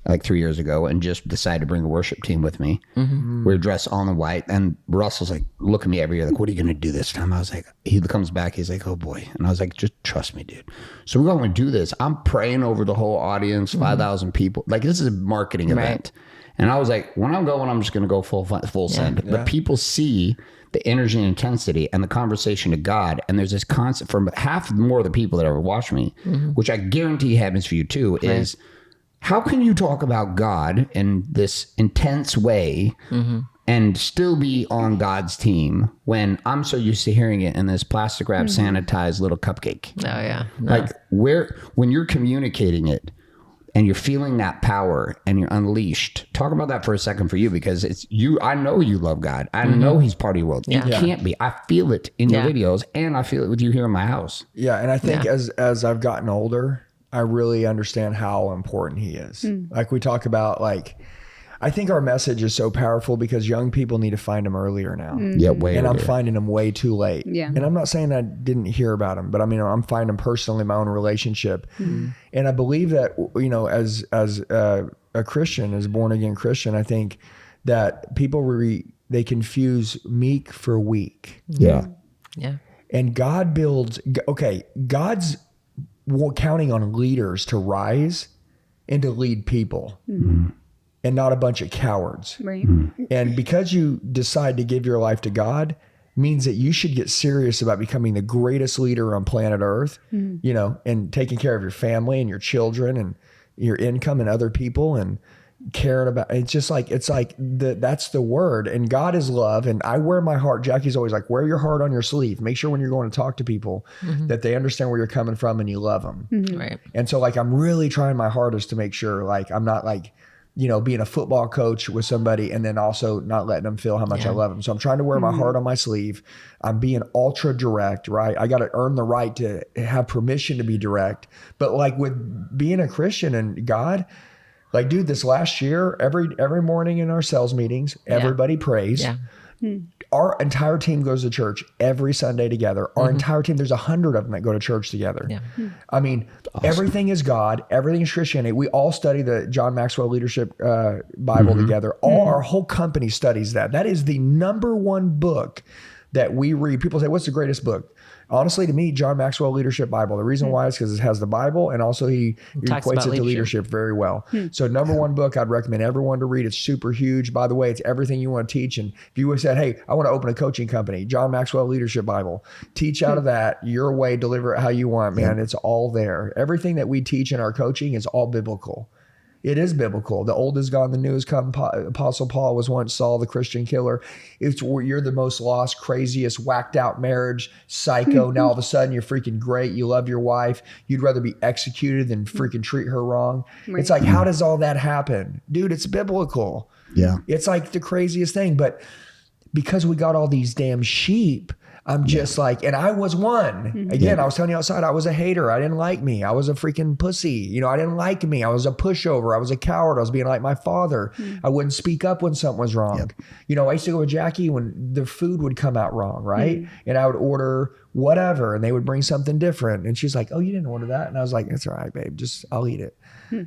like 3 years ago and just decided to bring a worship team with me. We're dressed all in white. And Russell's like, look at me every year, like, what are you going to do this time? I was like, he comes back. He's like, oh boy. And I was like, just trust me, dude. So we're going to do this. I'm praying over the whole audience, 5,000 people. Like, this is a marketing event. And I was like, when I'm going, I'm just going to go full send. But people see the energy and intensity and the conversation to God. And there's this concept from half more of the people that ever watch me, which I guarantee happens for you too, is how can you talk about God in this intense way and still be on God's team when I'm so used to hearing it in this plastic wrap sanitized little cupcake? Oh yeah. No. Like when you're communicating it and you're feeling that power and you're unleashed, talk about that for a second for you, because it's you. I know you love God. I know he's part of your world. You can't be. I feel it in your videos and I feel it with you here in my house. Yeah. And I think as I've gotten older, I really understand how important he is. Like we talk about, like, I think our message is so powerful because young people need to find him earlier now. Yeah, way and earlier. I'm finding them way too late. Yeah. And I'm not saying I didn't hear about him, but I mean, I'm finding them personally in my own relationship. And I believe that, you know, as a Christian, as a born again Christian, I think that people they confuse meek for weak. Yeah. Yeah. And God builds, God's counting on leaders to rise and to lead people. And not a bunch of cowards. Right. And because you decide to give your life to God means that you should get serious about becoming the greatest leader on planet Earth, you know, and taking care of your family and your children and your income and other people and caring about, it's just like, that's the word. And God is love. And I wear my heart. Jackie's always like, wear your heart on your sleeve. Make sure when you're going to talk to people that they understand where you're coming from and you love them. Right. And so like, I'm really trying my hardest to make sure like, I'm not like, you know, being a football coach with somebody and then also not letting them feel how much I love them. So I'm trying to wear my heart on my sleeve. I'm being ultra direct, right? I got to earn the right to have permission to be direct. But like with being a Christian and God, like, dude, this last year, every morning in our sales meetings, everybody prays. Yeah. Our entire team goes to church every Sunday together. Our entire team, there's 100 of them that go to church together. Yeah. I mean, everything is God. Everything is Christianity. We all study the John Maxwell Leadership Bible together. Our whole company studies that. That is the number one book that we read. People say, what's the greatest book? Honestly, to me, John Maxwell Leadership Bible. The reason why is because it has the Bible and also he equates it to leadership very well. So number one book I'd recommend everyone to read. It's super huge. By the way, it's everything you want to teach. And if you would have said, hey, I want to open a coaching company, John Maxwell Leadership Bible, teach out of that your way, deliver it how you want, man. It's all there. Everything that we teach in our coaching is all biblical. It is biblical. The old is gone, the new is come. Apostle Paul was once Saul, the Christian killer. It's where you're the most lost, craziest, whacked out marriage, psycho. Now all of a sudden you're freaking great. You love your wife. You'd rather be executed than freaking treat her wrong. Right. It's like, how does all that happen? Dude, it's biblical. Yeah. It's like the craziest thing. But because we got all these damn sheep, I'm just like, and I was one. Again, I was telling you outside, I was a hater. I didn't like me. I was a freaking pussy. You know, I didn't like me. I was a pushover. I was a coward. I was being like my father. I wouldn't speak up when something was wrong. You know, I used to go with Jackie when the food would come out wrong, right? And I would order whatever and they would bring something different. And she's like, oh, you didn't order that? And I was like, that's all right, babe. Just, I'll eat it.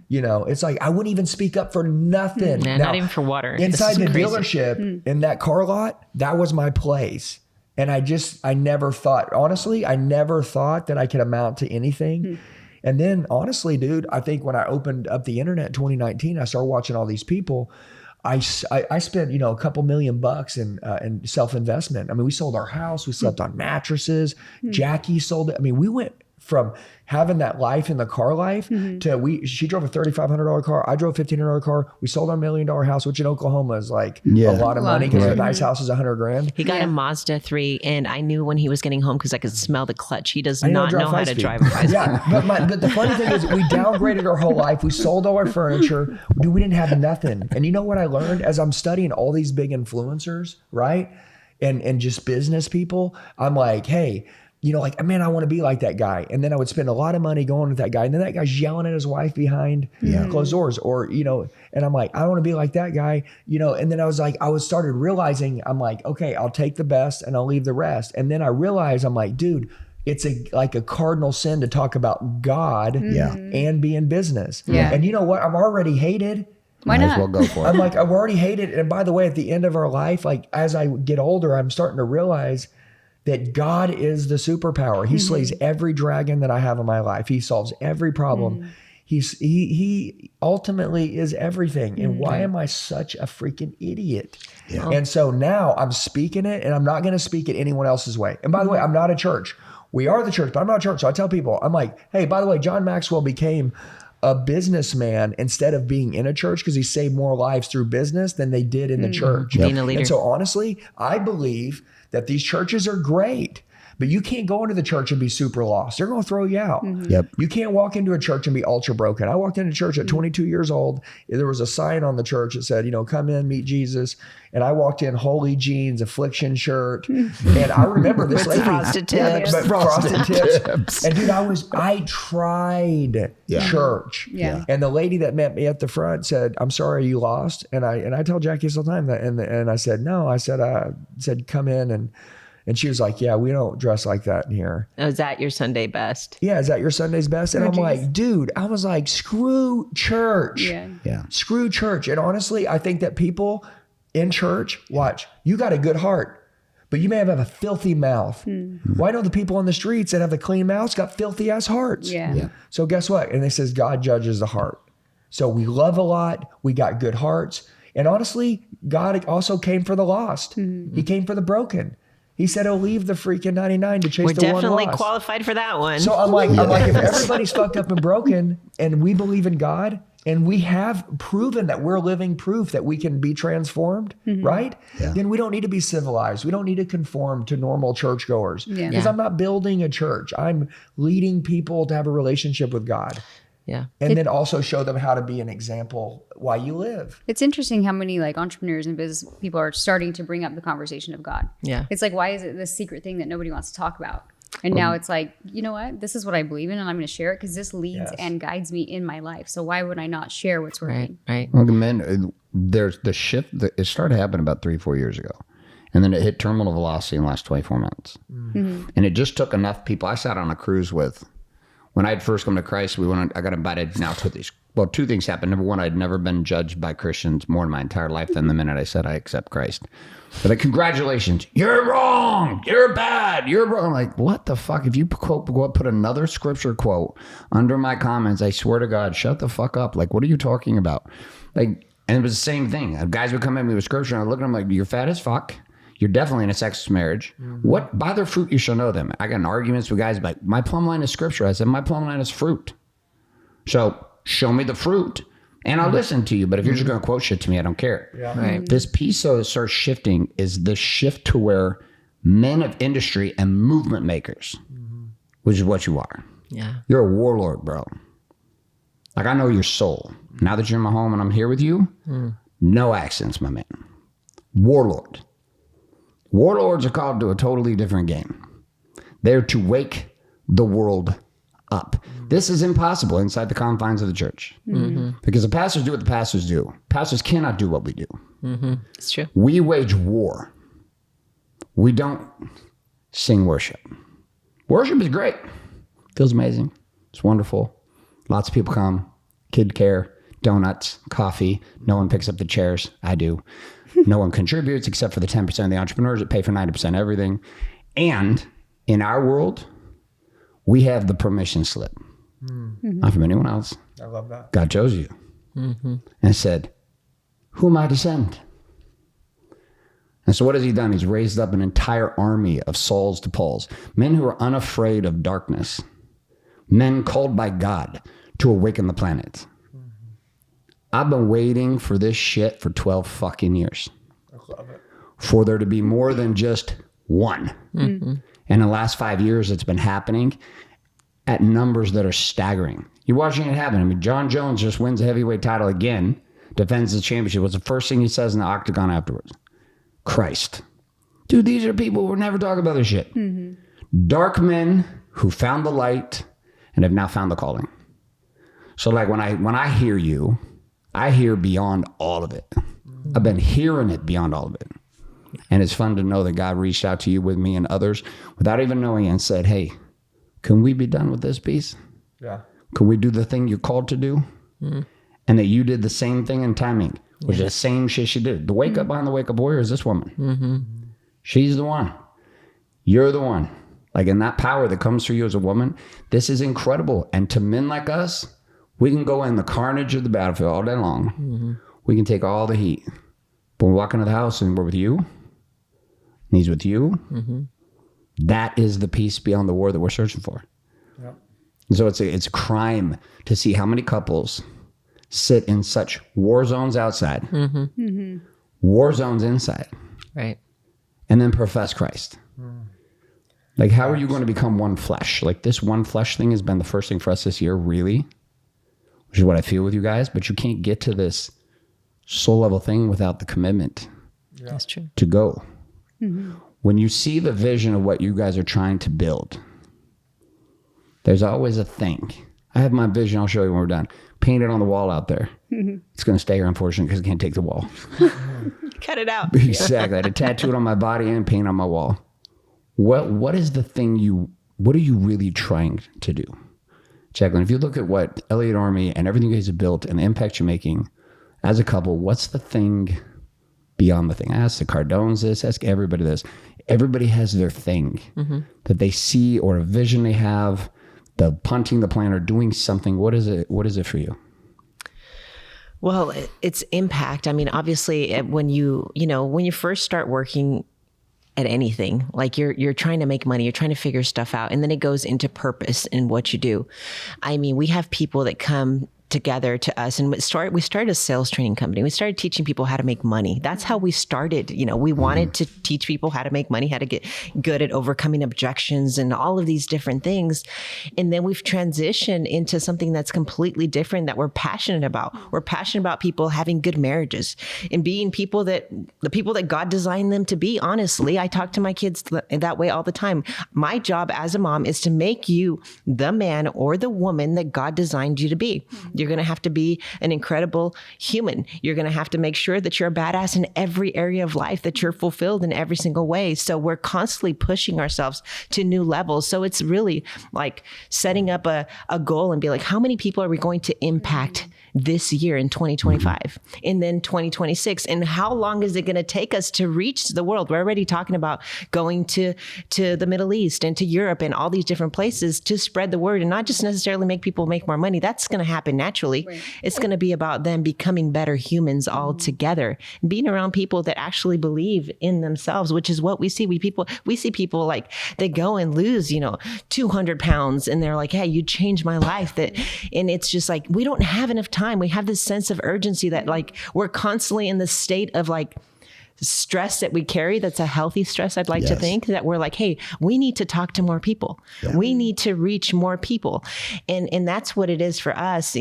You know, it's like, I wouldn't even speak up for nothing. Nah, not even for water. Inside the dealership, in that car lot, that was my place. And I never thought, honestly, I never thought that I could amount to anything. And then honestly, dude, I think when I opened up the internet in 2019, I started watching all these people. I spent, you know, a couple $1,000,000 in self-investment. I mean, we sold our house. We slept on mattresses. Jackie sold it. I mean, we went from having that life in the car life to she drove a $3,500 car. I drove a $1,500 car. We sold our $1 million house, which in Oklahoma is like a lot of money because a nice house is $100,000. He got a Mazda 3 and I knew when he was getting home because I could smell the clutch. He does not know how to drive a 5-speed. Yeah, but the funny thing is we downgraded our whole life. We sold all our furniture. Dude, we didn't have nothing. And you know what I learned as I'm studying all these big influencers, right? And just business people, I'm like, hey, you know, like, man, I want to be like that guy. And then I would spend a lot of money going with that guy. And then that guy's yelling at his wife behind closed doors or, you know, and I'm like, I want to be like that guy, you know? And then I was like, started realizing, I'm like, okay, I'll take the best and I'll leave the rest. And then I realized I'm like, dude, it's like a cardinal sin to talk about God and be in business. Yeah. And you know what? I'm already hated. Why Might not? as well go for it. I'm like, I've already hated. And by the way, at the end of our life, like as I get older, I'm starting to realize that God is the superpower. He slays every dragon that I have in my life. He solves every problem. He ultimately is everything. And why am I such a freaking idiot? Yeah. And so now I'm speaking it, and I'm not going to speak it anyone else's way. And by the way, I'm not a church. We are the church, but I'm not a church. So I tell people, I'm like, hey, by the way, John Maxwell became a businessman instead of being in a church because he saved more lives through business than they did in the church. Being a leader. And so honestly, I believe that these churches are great, but you can't go into the church and be super lost. They're going to throw you out. Yep. You can't walk into a church and be ultra broken. I walked into church at 22 years old. There was a sign on the church that said, come in, meet Jesus. And I walked in holy jeans, affliction shirt. And I remember this lady. Frosted tips. But frosted tips. And dude, I tried church. Yeah. And the lady that met me at the front said, I'm sorry you lost. And I tell Jackie all the time that, and I said, no, I said, come in. And she was like, yeah, we don't dress like that in here. Oh, is that your Sunday best? Yeah, is that your Sunday's best? And I'm like, dude, I was like, screw church. Yeah. Screw church. And honestly, I think that people in church, watch, you got a good heart, but you may have a filthy mouth. Why don't the people on the streets that have the clean mouths got filthy ass hearts? Yeah. So guess what? And it says God judges the heart. So we love a lot. We got good hearts. And honestly, God also came for the lost. He came for the broken. He said he'll leave the freaking 99 to chase We're the one definitely lost. qualified for that one. So I'm like, if everybody's fucked up and broken and we believe in God and we have proven that we're living proof that we can be transformed, right? Yeah. Then we don't need to be civilized. We don't need to conform to normal churchgoers. Yeah. Because I'm not building a church. I'm leading people to have a relationship with God. Yeah. And then also show them how to be an example while you live. It's interesting how many like entrepreneurs and business people are starting to bring up the conversation of God. Yeah. It's like, why is it this secret thing that nobody wants to talk about? And now it's like, you know what? This is what I believe in, and I'm going to share it because this leads and guides me in my life. So why would I not share what's working? Right. Well, men, there's the shift that it started happening about 3-4 years ago. And then it hit terminal velocity in the last 24 months. And it just took enough people. I sat on a cruise with, when I had first come to Christ, I got invited now to these. Well, two things happened. Number one, I'd never been judged by Christians more in my entire life than the minute I said I accept Christ. But like, congratulations, you're wrong, you're bad, you're wrong. I'm like, what the fuck? If you put another scripture quote under my comments, I swear to God, shut the fuck up. Like, what are you talking about? Like, and it was the same thing. Guys would come at me with scripture, and I'd look at them like, you're fat as fuck. You're definitely in a sexist marriage. What? By their fruit you shall know them. I got in arguments with guys like, my plumb line is scripture. I said, my plumb line is fruit. So show me the fruit and I'll listen to you. But if you're just going to quote shit to me, I don't care. Right. This piece that starts shifting is the shift to where men of industry and movement makers, which is what you are. Yeah. You're a warlord, bro. Like, I know your soul. Now that you're in my home and I'm here with you, no accents, my man. Warlord. Warlords are called to a totally different game. They're to wake the world up. This is impossible inside the confines of the church. Because the pastors do what the pastors do. Pastors cannot do what we do. It's true. We wage war. We don't sing worship. Worship is great. Feels amazing. It's wonderful. Lots of people come. Kid care, donuts, coffee. No one picks up the chairs. I do. No one contributes except for the 10% of the entrepreneurs that pay for 90% of everything. And in our world, we have the permission slip. Not from anyone else. I love that. God chose you and said, who am I to send? And so what has he done? He's raised up an entire army of Sauls to Pauls, men who are unafraid of darkness, men called by God to awaken the planet. I've been waiting for this shit for 12 fucking years. I love it. For there to be more than just one. And in the last 5 years, it's been happening at numbers that are staggering. You're watching it happen. I mean, John Jones just wins the heavyweight title again, defends the championship. What's the first thing he says in the octagon afterwards? Christ. Dude, these are people who never talk about this shit. Dark men who found the light and have now found the calling. So like when I hear you, I hear beyond all of it. I've been hearing it beyond all of it. And it's fun to know that God reached out to you with me and others without even knowing and said, hey, can we be done with this piece? Yeah. Can we do the thing you're called to do? And that you did the same thing in timing, which is the same shit she did. The wake up behind the wake up warrior is this woman. She's the one. You're the one. Like, in that power that comes through you as a woman, this is incredible. And to men like us, we can go in the carnage of the battlefield all day long. We can take all the heat. But when we walk into the house and we're with you, and he's with you, that is the peace beyond the war that we're searching for. Yep. And so it's a crime to see how many couples sit in such war zones outside, war zones inside, Right. and then profess Christ. Like, how are you going to become one flesh? Like, this one flesh thing has been the first thing for us this year, really, which is what I feel with you guys. But you can't get to this soul level thing without the commitment That's true. to go. When you see the vision of what you guys are trying to build, there's always a thing. I have my vision. I'll show you when we're done. Paint it on the wall out there. It's going to stay here, unfortunately, because I can't take the wall. Cut it out. Exactly. I had to tattoo it on my body and paint on my wall. What is the thing what are you really trying to do? Jaclyn, if you look at what Elliott Army and everything you guys have built and the impact you're making as a couple, what's the thing beyond the thing? I ask the Cardones this, ask everybody this. Everybody has their thing that they see, or a vision they have, the punting the plan or doing something. What is it? What is it for you? Well, it's impact. I mean, obviously, when you first start working at anything, like you're trying to make money, you're trying to figure stuff out, and then it goes into purpose in what you do. I mean, we have people that come together to us, and we started a sales training company. We started teaching people how to make money. That's how we started. We wanted to teach people how to make money, how to get good at overcoming objections and all of these different things. And then we've transitioned into something that's completely different that we're passionate about. We're passionate about people having good marriages and being the people that God designed them to be. Honestly, I talk to my kids that way all the time. My job as a mom is to make you the man or the woman that God designed you to be. You're going to have to be an incredible human. You're going to have to make sure that you're a badass in every area of life, that you're fulfilled in every single way. So we're constantly pushing ourselves to new levels. So it's really like setting up a goal and be like, how many people are we going to impact this year in 2025 and then 2026? And how long is it going to take us to reach the world? We're already talking about going to the Middle East and to Europe and all these different places to spread the word and not just necessarily make people make more money. That's going to happen naturally. Right. It's going to be about them becoming better humans all together, being around people that actually believe in themselves, which is what we see. We see people like they go and lose, 200 pounds and they're like, hey, you changed my life. And it's just like, we don't have enough time. We have this sense of urgency that like we're constantly in the state of like stress that we carry. That's a healthy stress. I'd like to think that we're like, hey, we need to talk to more people. Yeah. We need to reach more people. And that's what it is for us,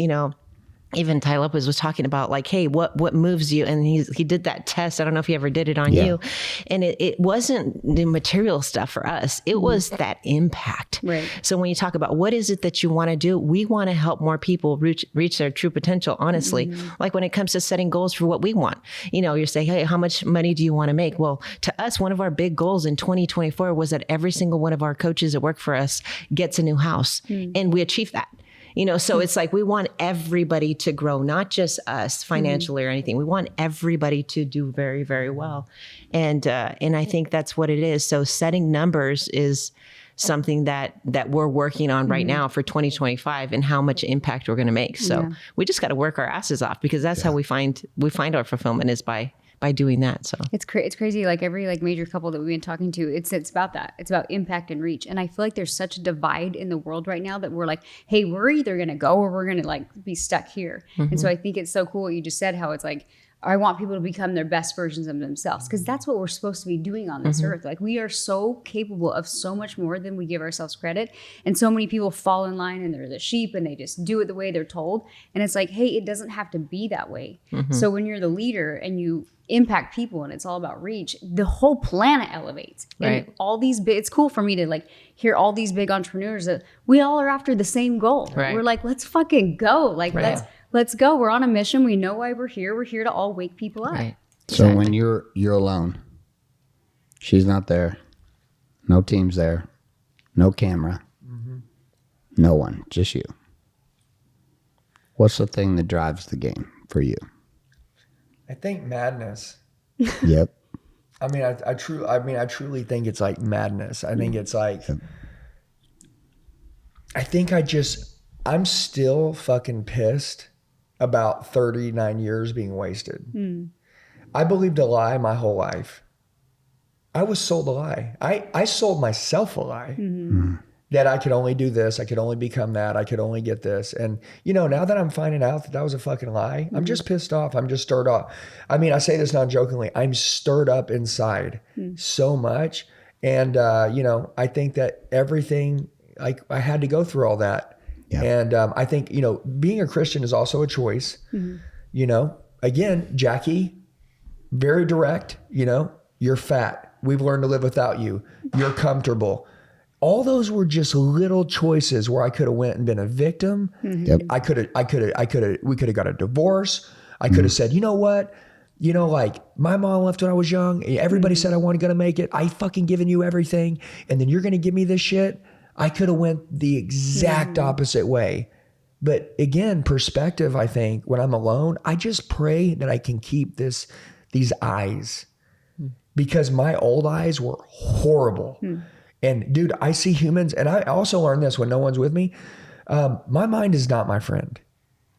Even Ty Lopez was talking about like, hey, what moves you? And he did that test. I don't know if he ever did it on you. And it wasn't the material stuff for us. It was that impact. Right. So when you talk about what is it that you want to do, we want to help more people reach their true potential, honestly. Like when it comes to setting goals for what we want, you're saying, hey, how much money do you want to make? Well, to us, one of our big goals in 2024 was that every single one of our coaches that work for us gets a new house. And we achieved that. So it's like we want everybody to grow, not just us financially or anything. We want everybody to do very, very well. And I think that's what it is. So setting numbers is something that we're working on right now for 2025 and how much impact we're going to make. So we just got to work our asses off because that's how we find our fulfillment is by doing that. So it's crazy. Like every major couple that we've been talking to, it's about that. It's about impact and reach. And I feel like there's such a divide in the world right now that we're like, hey, we're either going to go or we're going to be stuck here. And so I think it's so cool what you just said, how it's like, I want people to become their best versions of themselves because that's what we're supposed to be doing on this earth. Like we are so capable of so much more than we give ourselves credit. And so many people fall in line and they're the sheep and they just do it the way they're told. And it's like, hey, it doesn't have to be that way. So when you're the leader and you impact people and it's all about reach, the whole planet elevates. Right. And all these it's cool for me to hear all these big entrepreneurs that we all are after the same goal. Right. We're like, let's fucking go. Let's go. We're on a mission. We know why we're here. We're here to all wake people up. Right. So when you're alone, she's not there, no team's there, no camera, No one, just you. What's the thing that drives the game for you? I think madness. Yep. I mean, I truly think it's like madness. I think it's like, I'm still fucking pissed about 39 years being wasted. I believed a lie my whole life. I was sold a lie. I sold myself a lie. That I could only do this, I could only become that, I could only get this. And, you know, now that I'm finding out that that was a fucking lie, I'm just pissed off. I'm just stirred up. I mean, I say this non-jokingly, I'm stirred up inside so much. And, you know, I think that everything, like I had to go through all that. Yeah. And I think, you know, being a Christian is also a choice. You know, again, Jackie, very direct, you know, you're fat. We've learned to live without you. You're comfortable. All those were just little choices where I could have went and been a victim. Yep. We could have got a divorce. I could have said, you know what? You know, like my mom left when I was young. Everybody said I wasn't going to make it. I fucking given you everything. And then you're going to give me this shit. I could have went the exact opposite way. But again, perspective, I think when I'm alone, I just pray that I can keep these eyes, because my old eyes were horrible. And dude, I see humans, and I also learned this when no one's with me. My mind is not my friend.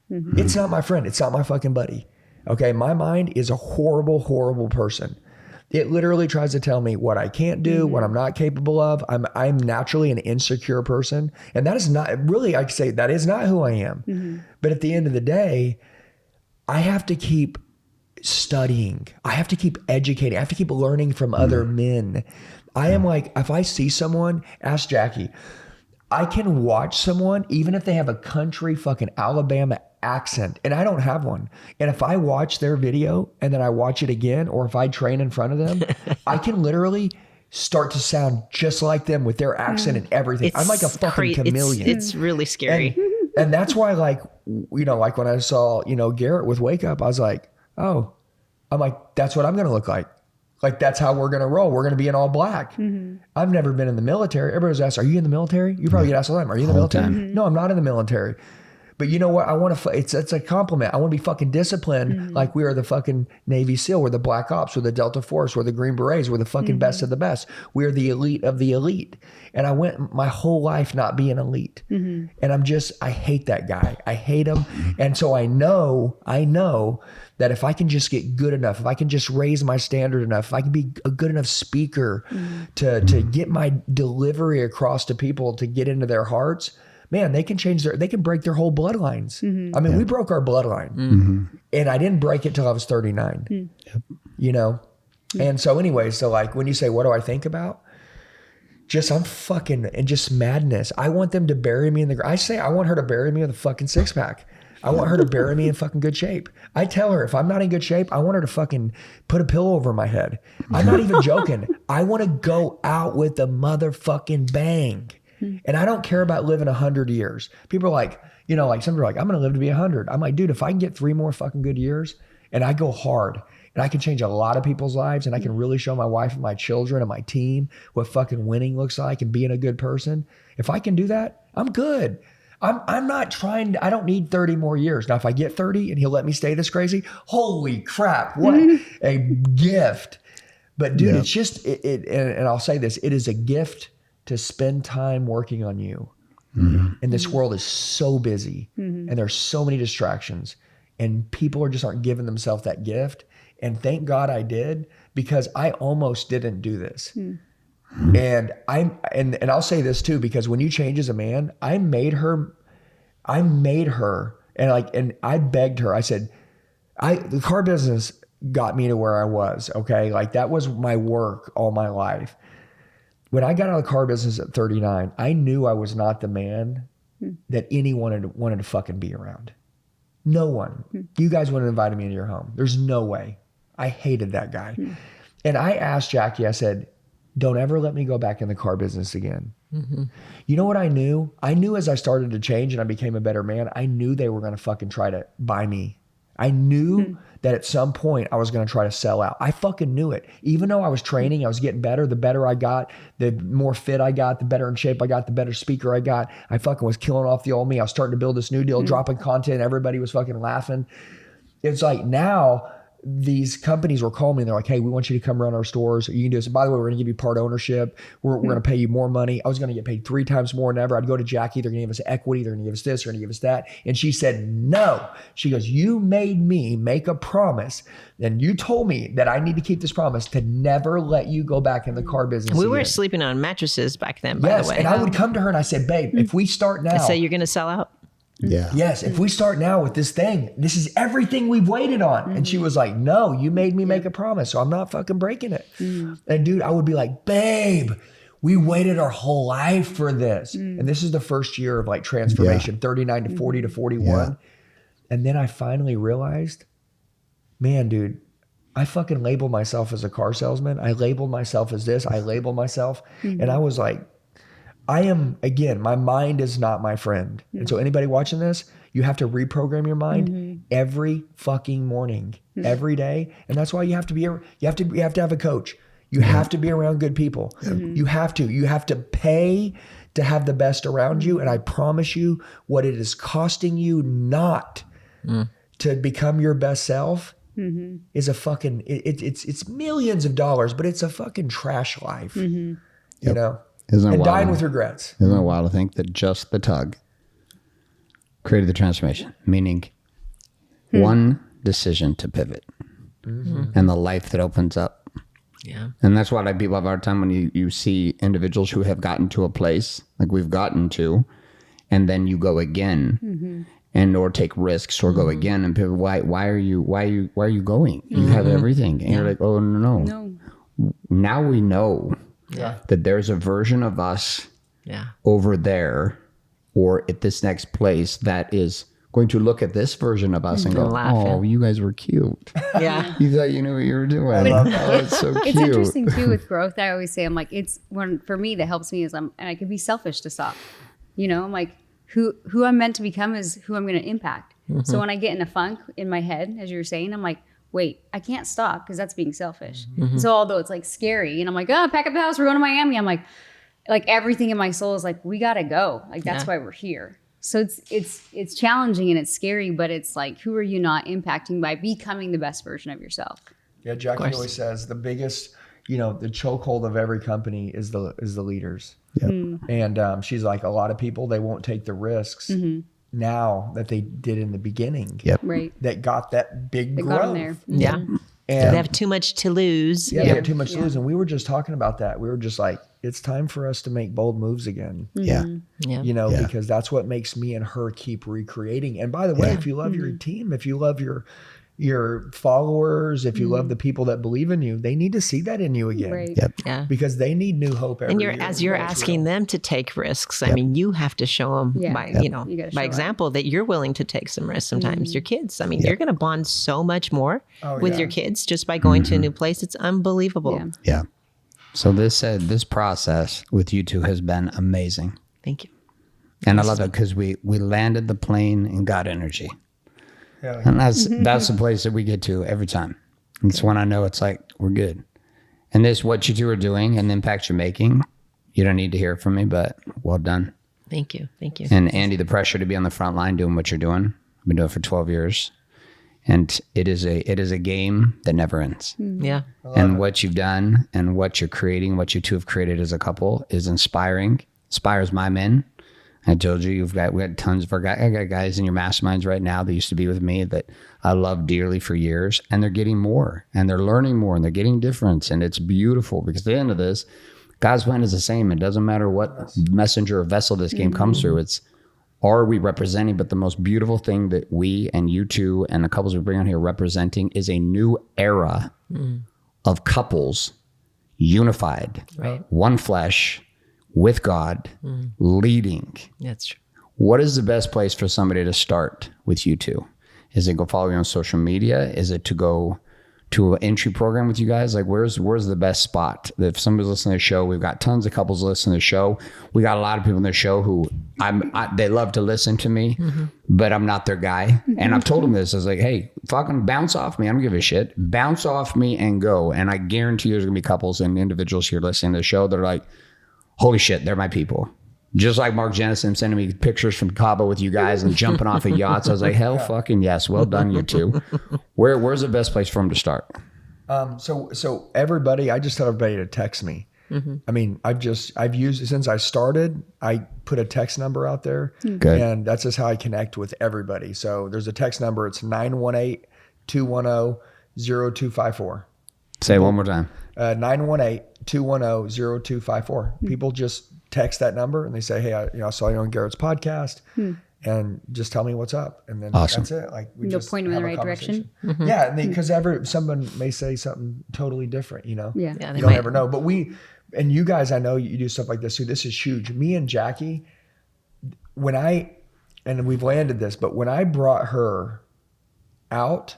It's not my friend. It's not my fucking buddy. Okay. My mind is a horrible, horrible person. It literally tries to tell me what I can't do, what I'm not capable of. I'm naturally an insecure person. And that is not really, I say that is not who I am. But at the end of the day, I have to keep studying. I have to keep educating. I have to keep learning from other men. I am like, if I see someone, ask Jackie, I can watch someone, even if they have a country fucking Alabama accent, and I don't have one. And if I watch their video and then I watch it again, or if I train in front of them, I can literally start to sound just like them with their accent and everything. I'm like a fucking chameleon. It's really scary. And that's why, like, you know, like when I saw, you know, Garrett with Wake Up, I was like, oh, I'm like, that's what I'm going to look like. Like, that's how we're going to roll. We're going to be in all black. I've never been in the military. Everybody's asked, are you in the military? You probably get asked all the time. Are you in the military? No, I'm not in the military. But you know what? I want to, it's a compliment. I want to be fucking disciplined. Like we are the fucking Navy SEAL. We're the Black Ops. We're the Delta Force. We're the Green Berets. We're the fucking best of the best. We're the elite of the elite. And I went my whole life not being elite. And I hate that guy. I hate him. And so I know that if I can just get good enough, if I can just raise my standard enough, if I can be a good enough speaker to get my delivery across to people, to get into their hearts, man, they can break their whole bloodlines. I mean, we broke our bloodline and I didn't break it till I was 39, you know? And so anyway, so like when you say, what do I think about? Just madness. I want them to bury me in the ground. I say, I want her to bury me with a fucking 6-pack. I want her to bury me in fucking good shape. I tell her if I'm not in good shape, I want her to fucking put a pillow over my head. I'm not even joking. I want to go out with a motherfucking bang. And I don't care about living 100 years. People are like, you know, like some people are like, I'm going to live to be 100. I'm like, dude, if I can get 3 more fucking good years and I go hard and I can change a lot of people's lives and I can really show my wife and my children and my team what fucking winning looks like and being a good person. If I can do that, I'm good. I'm not trying to, I don't need 30 more years. Now, if I get 30 and he'll let me stay this crazy, holy crap, what a gift. But dude, it's just, and I'll say this, it is a gift to spend time working on you. And this world is so busy and there's so many distractions and people aren't giving themselves that gift. And thank God I did, because I almost didn't do this. And and I'll say this too, because when you change as a man, I made her and I begged her. I said, the car business got me to where I was. Okay. Like that was my work all my life. When I got out of the car business at 39, I knew I was not the man that anyone wanted to fucking be around. No one. You guys wouldn't have invited me into your home. There's no way. I hated that guy. And I asked Jackie, I said, don't ever let me go back in the car business again. You know what I knew? I knew as I started to change and I became a better man, I knew they were going to fucking try to buy me I knew that at some point I was going to try to sell out. I fucking knew it. Even though I was training, I was getting better. The better I got, the more fit I got, the better in shape I got, the better speaker I got. I fucking was killing off the old me. I was starting to build this new deal, dropping content. Everybody was fucking laughing. It's like now these companies were calling me and they're like, hey, we want you to come run our stores. You can do this. By the way, we're going to give you part ownership. We're going to pay you more money. I was going to get paid 3 times more than ever. I'd go to Jackie. They're going to give us equity. They're going to give us this. They're going to give us that. And she said, no. She goes, you made me make a promise. And you told me that I need to keep this promise to never let you go back in the car business We again. were sleeping on mattresses back then, by the way. And I would come to her and I said, babe, if we start now. I say, you're going to sell out? Yeah. Yes, if we start now with this thing, this is everything we've waited on. And she was like, no, you made me make a promise, so I'm not fucking breaking it. And dude, I would be like, babe, we waited our whole life for this. And this is the first year of like transformation, 39 to 40 to 41. Yeah. And then I finally realized, man, dude, I fucking labeled myself as a car salesman. I labeled myself as this. I labeled myself. And I was like, I am, again, my mind is not my friend. And so anybody watching this, you have to reprogram your mind every fucking morning, every day. And that's why you have to have a coach. You have to be around good people. You have to pay to have the best around you. And I promise you what it is costing you not to become your best self is a fucking, it's millions of dollars, but it's a fucking trash life, you know? And dying with regrets. Isn't it wild to think that just the tug created the transformation? Meaning one decision to pivot and the life that opens up. Yeah. And that's what people have a hard time when you see individuals who have gotten to a place like we've gotten to, and then you go again and or take risks or go again and people, why are you going? You have everything. And you're like, oh no. Now we know that there's a version of us over there or at this next place that is going to look at this version of us and go, oh, you guys were cute. Yeah. You thought you knew what you were doing. Oh, it's so cute. It's interesting too with growth. I always say, I'm like, it's one for me that helps me is and I could be selfish to stop. You know, I'm like, who I'm meant to become is who I'm going to impact. So when I get in a funk in my head, as you were saying, I'm like, wait, I can't stop because that's being selfish. So although it's like scary and I'm like, oh, pack up the house, we're going to Miami. I'm like everything in my soul is like, we got to go. Like, that's why we're here. So it's challenging and it's scary, but it's like, who are you not impacting by becoming the best version of yourself? Yeah. Jackie always says the biggest, the chokehold of every company is the leaders. Yep. And she's like, a lot of people, they won't take the risks now that they did in the beginning. Yep. Right. That got that big growth. Got them there. Yeah. And they have too much to lose. Yeah, they have too much to lose. And we were just talking about that. We were just like, it's time for us to make bold moves again. Yeah. Because that's what makes me and her keep recreating. And by the way, if you love your team, if you love your followers, if you love the people that believe in you, they need to see that in you again. Right. Yep. Yeah. Because they need new hope every year. As you're asking them to take risks, I mean, you have to show them by example that you're willing to take some risks sometimes. Your kids, I mean, you're going to bond so much more with your kids just by going to a new place. It's unbelievable. Yeah. So this process with you two has been amazing. Thank you. And I love it because we landed the plane and got energy. Yeah. And that's the place that we get to every time. It's when I know it's like, we're good. And this, what you two are doing and the impact you're making, you don't need to hear it from me, but well done. Thank you. Thank you. And Andy, the pressure to be on the front line doing what you're doing. I've been doing it for 12 years. And it is a game that never ends. Yeah. And what you've done and what you're creating, what you two have created as a couple is inspiring. Inspires my men. I told you, we got tons of our guys. I got guys in your masterminds right now that used to be with me that I love dearly for years, and they're getting more, and they're learning more, and they're getting difference, and it's beautiful because at the end of this, God's plan is the same. It doesn't matter what messenger or vessel this game comes through. It's, are we representing? But the most beautiful thing that we and you two and the couples we bring on here representing is a new era of couples unified, one flesh, with God, leading. That's true. What is the best place for somebody to start with you two? Is it go follow you on social media? Is it to go to an entry program with you guys? Like, where's the best spot? If somebody's listening to the show, we've got tons of couples listening to the show. We got a lot of people in the show who They love to listen to me, but I'm not their guy. And I've told them this. I was like, hey, fucking bounce off me. I don't give a shit. Bounce off me and go. And I guarantee there's going to be couples and individuals here listening to the show that are like, holy shit, they're my people. Just like Mark Jennison sending me pictures from Cabo with you guys and jumping off of yachts. I was like, hell fucking yes. Well done, you two. Where's the best place for them to start? So everybody, I just tell everybody to text me. I mean, I've used, since I started, I put a text number out there. Good. And that's just how I connect with everybody. So there's a text number. It's 918-210-0254. Say it one more time. 918-210-0254. People just text that number and they say, hey, I saw you on Garrett's podcast. And just tell me what's up, and then awesome. That's it. Like You'll just point them in the right direction. Yeah, because someone may say something totally different. Yeah, you don't ever know. But and you guys, I know you do stuff like this too. This is huge. Me and Jackie, and we've landed this, but when I brought her out,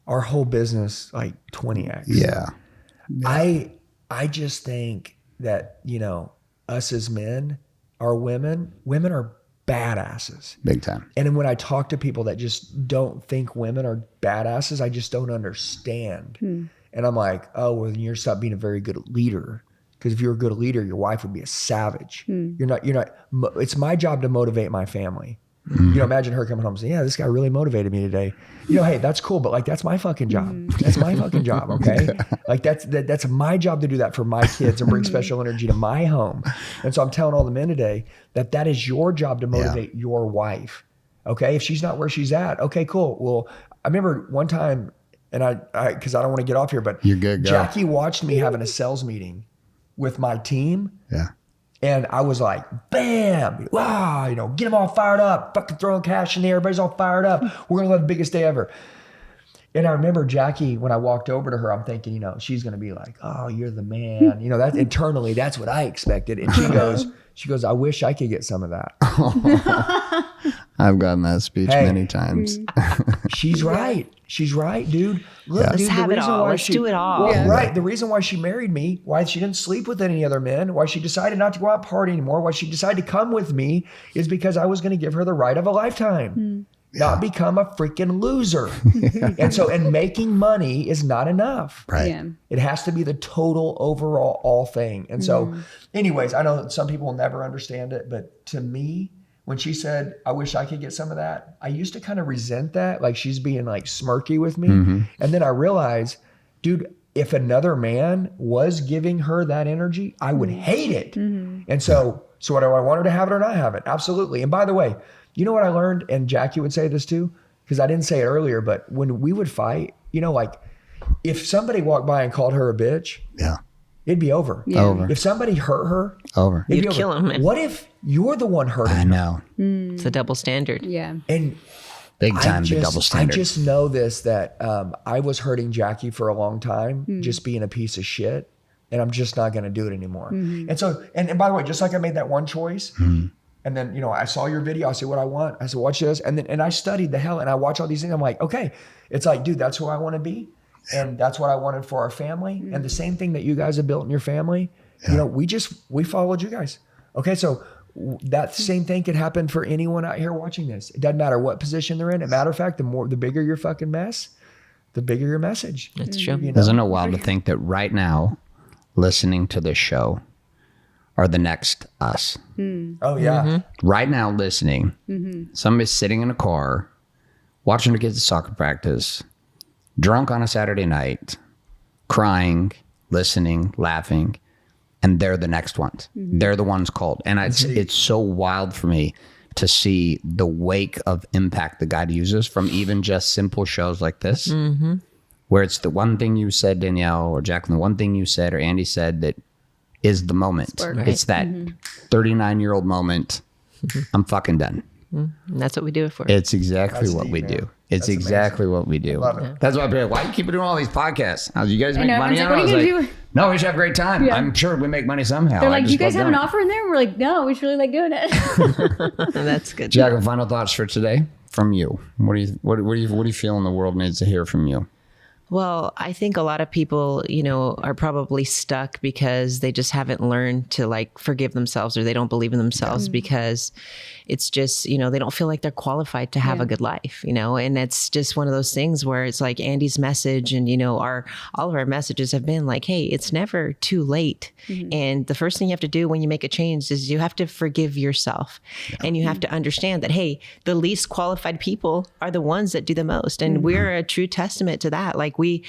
our whole business like 20x. Yeah. I just think that us as men, women are badasses. Big time. And then when I talk to people that just don't think women are badasses, I just don't understand. And I'm like, oh, well, then you're stop being a very good leader. Because if you're a good leader, your wife would be a savage. You're not, it's my job to motivate my family. Imagine her coming home and saying, yeah, this guy really motivated me today. Hey, that's cool, but like, that's my fucking job. That's my fucking job. Okay. Like that's my job to do that for my kids and bring special energy to my home. And so I'm telling all the men today that is your job to motivate your wife. Okay. If she's not where she's at, okay, cool. Well, I remember one time, and I cause I don't want to get off here, but you're good, Jackie watched me having a sales meeting with my team. Yeah. And I was like, bam, wow, get them all fired up, fucking throwing cash in there. Everybody's all fired up. We're going to have the biggest day ever. And I remember Jackie, when I walked over to her, I'm thinking, she's going to be like, oh, you're the man. That internally, that's what I expected. And she goes, I wish I could get some of that. I've gotten that speech many times. She's right. She's right, dude. Look, Let's have it all. Let's do it all. Well, right. The reason why she married me, why she didn't sleep with any other men, why she decided not to go out party anymore, why she decided to come with me is because I was going to give her the ride of a lifetime. Not become a freaking loser. And making money is not enough. Right. Yeah. It has to be the total overall all thing. And so anyways, I know that some people will never understand it, but to me, when she said, I wish I could get some of that, I used to kind of resent that. Like she's being like smirky with me. And then I realized, dude, if another man was giving her that energy, I would hate it. And so what do I want her to have it or not have it? Absolutely. And by the way, you know what I learned? And Jackie would say this too, because I didn't say it earlier, but when we would fight, like if somebody walked by and called her a bitch, it'd be over. Yeah. Over. If somebody hurt her, over. You'd kill him. What if you're the one hurting her? I know. It's a double standard. Yeah. And Big time, the double standard. I just know this, that I was hurting Jackie for a long time, just being a piece of shit. And I'm just not going to do it anymore. And so, and by the way, just like I made that one choice, and then, I saw your video, I said, what I want, I said, watch this. And I studied the hell, and I watch all these things. I'm like, okay, it's like, dude, that's who I want to be. And that's what I wanted for our family. And the same thing that you guys have built in your family, we followed you guys. Okay. So that same thing could happen for anyone out here watching this. It doesn't matter what position they're in. As a matter of fact, the bigger your fucking mess, the bigger your message. That's true. Isn't it wild to think that right now, listening to this show are the next us? Oh yeah. Right now listening, somebody's sitting in a car, watching the kids at soccer practice, drunk on a Saturday night, crying, listening, laughing, and they're the next ones. They're the ones called. And it's so wild for me to see the wake of impact that God uses from even just simple shows like this, where it's the one thing you said, Danielle or Jaclyn, the one thing you said or Andy said that is the moment. Right. It's that 39-year-old moment. I'm fucking done. And that's what we do it for. It's exactly That's what deep, we man. do. It's That's exactly amazing. what we do. Love it. That's why I'm like, why you keep doing all these podcasts? How do you guys make know, money? everyone's like, on it? what I are was you like, gonna do? no, we should have a great time. Yeah. I'm sure we make money somehow. They're I like, just you guys love have an doing it. offer in there? We're like, no, we just really like doing it. That's good. Jaclyn, final thoughts for today from you. What do you feel in the world needs to hear from you? Well, I think a lot of people, are probably stuck because they just haven't learned to like forgive themselves, or they don't believe in themselves because it's just, they don't feel like they're qualified to have a good life, and it's just one of those things where it's like Andy's message and, all of our messages have been like, hey, it's never too late. And the first thing you have to do when you make a change is you have to forgive yourself and you have to understand that, hey, the least qualified people are the ones that do the most. And we're a true testament to that. Like we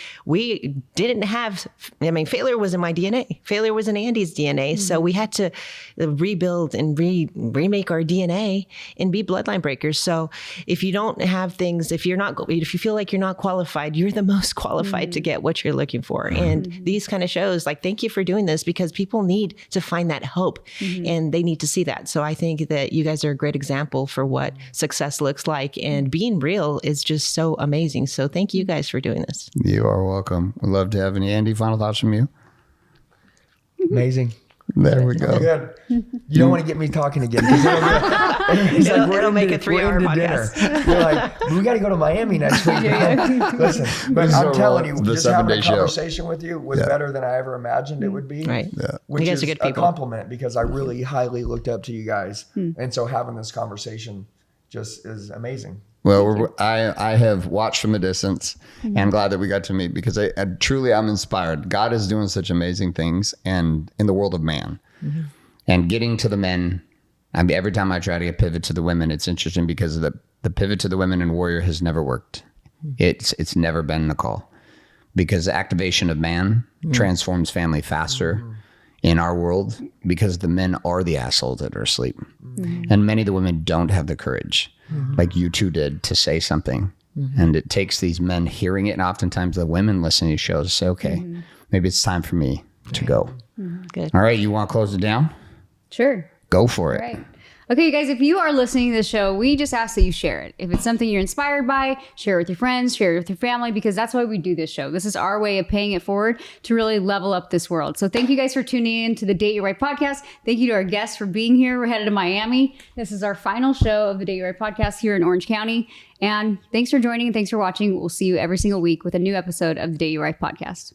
didn't have, failure was in my DNA. Failure was in Andy's DNA. So we had to rebuild and remake our DNA and be bloodline breakers. So if you don't have things, if you feel like you're not qualified, you're the most qualified to get what you're looking for. And these kind of shows, like, thank you for doing this, because people need to find that hope and they need to see that. So I think that you guys are a great example for what success looks like, and being real is just so amazing. So thank you guys for doing this. You are welcome. We'd love to have any. Andy, final thoughts from you? Amazing. There we go. Good. You don't want to get me talking again. It'll make a 3-hour podcast. We're like, we got to go to Miami next week. Listen, but I'm telling you, just having a conversation with you was better than I ever imagined it would be. Right. Yeah. Which you guys is are good people. a compliment, because I really highly looked up to you guys. And so having this conversation just is amazing. Well, I have watched from a distance and I'm glad that we got to meet, because I truly I'm inspired. God is doing such amazing things and in the world of man and getting to the men. Every time I try to get pivot to the women, it's interesting because the pivot to the women in Warrior has never worked. It's never been the call, because the activation of man transforms family faster in our world, because the men are the assholes that are asleep. And many of the women don't have the courage, like you two did, to say something. And it takes these men hearing it, and oftentimes the women listening to shows say, okay, maybe it's time for me to go. Good. All right, you want to close it down? Sure. Go for it. All right. Okay, you guys, if you are listening to this show, we just ask that you share it. If it's something you're inspired by, share it with your friends, share it with your family, because that's why we do this show. This is our way of paying it forward to really level up this world. So thank you guys for tuning in to the Date You Right podcast. Thank you to our guests for being here. We're headed to Miami. This is our final show of the Date You Right podcast here in Orange County. And thanks for joining and thanks for watching. We'll see you every single week with a new episode of the Date You Right podcast.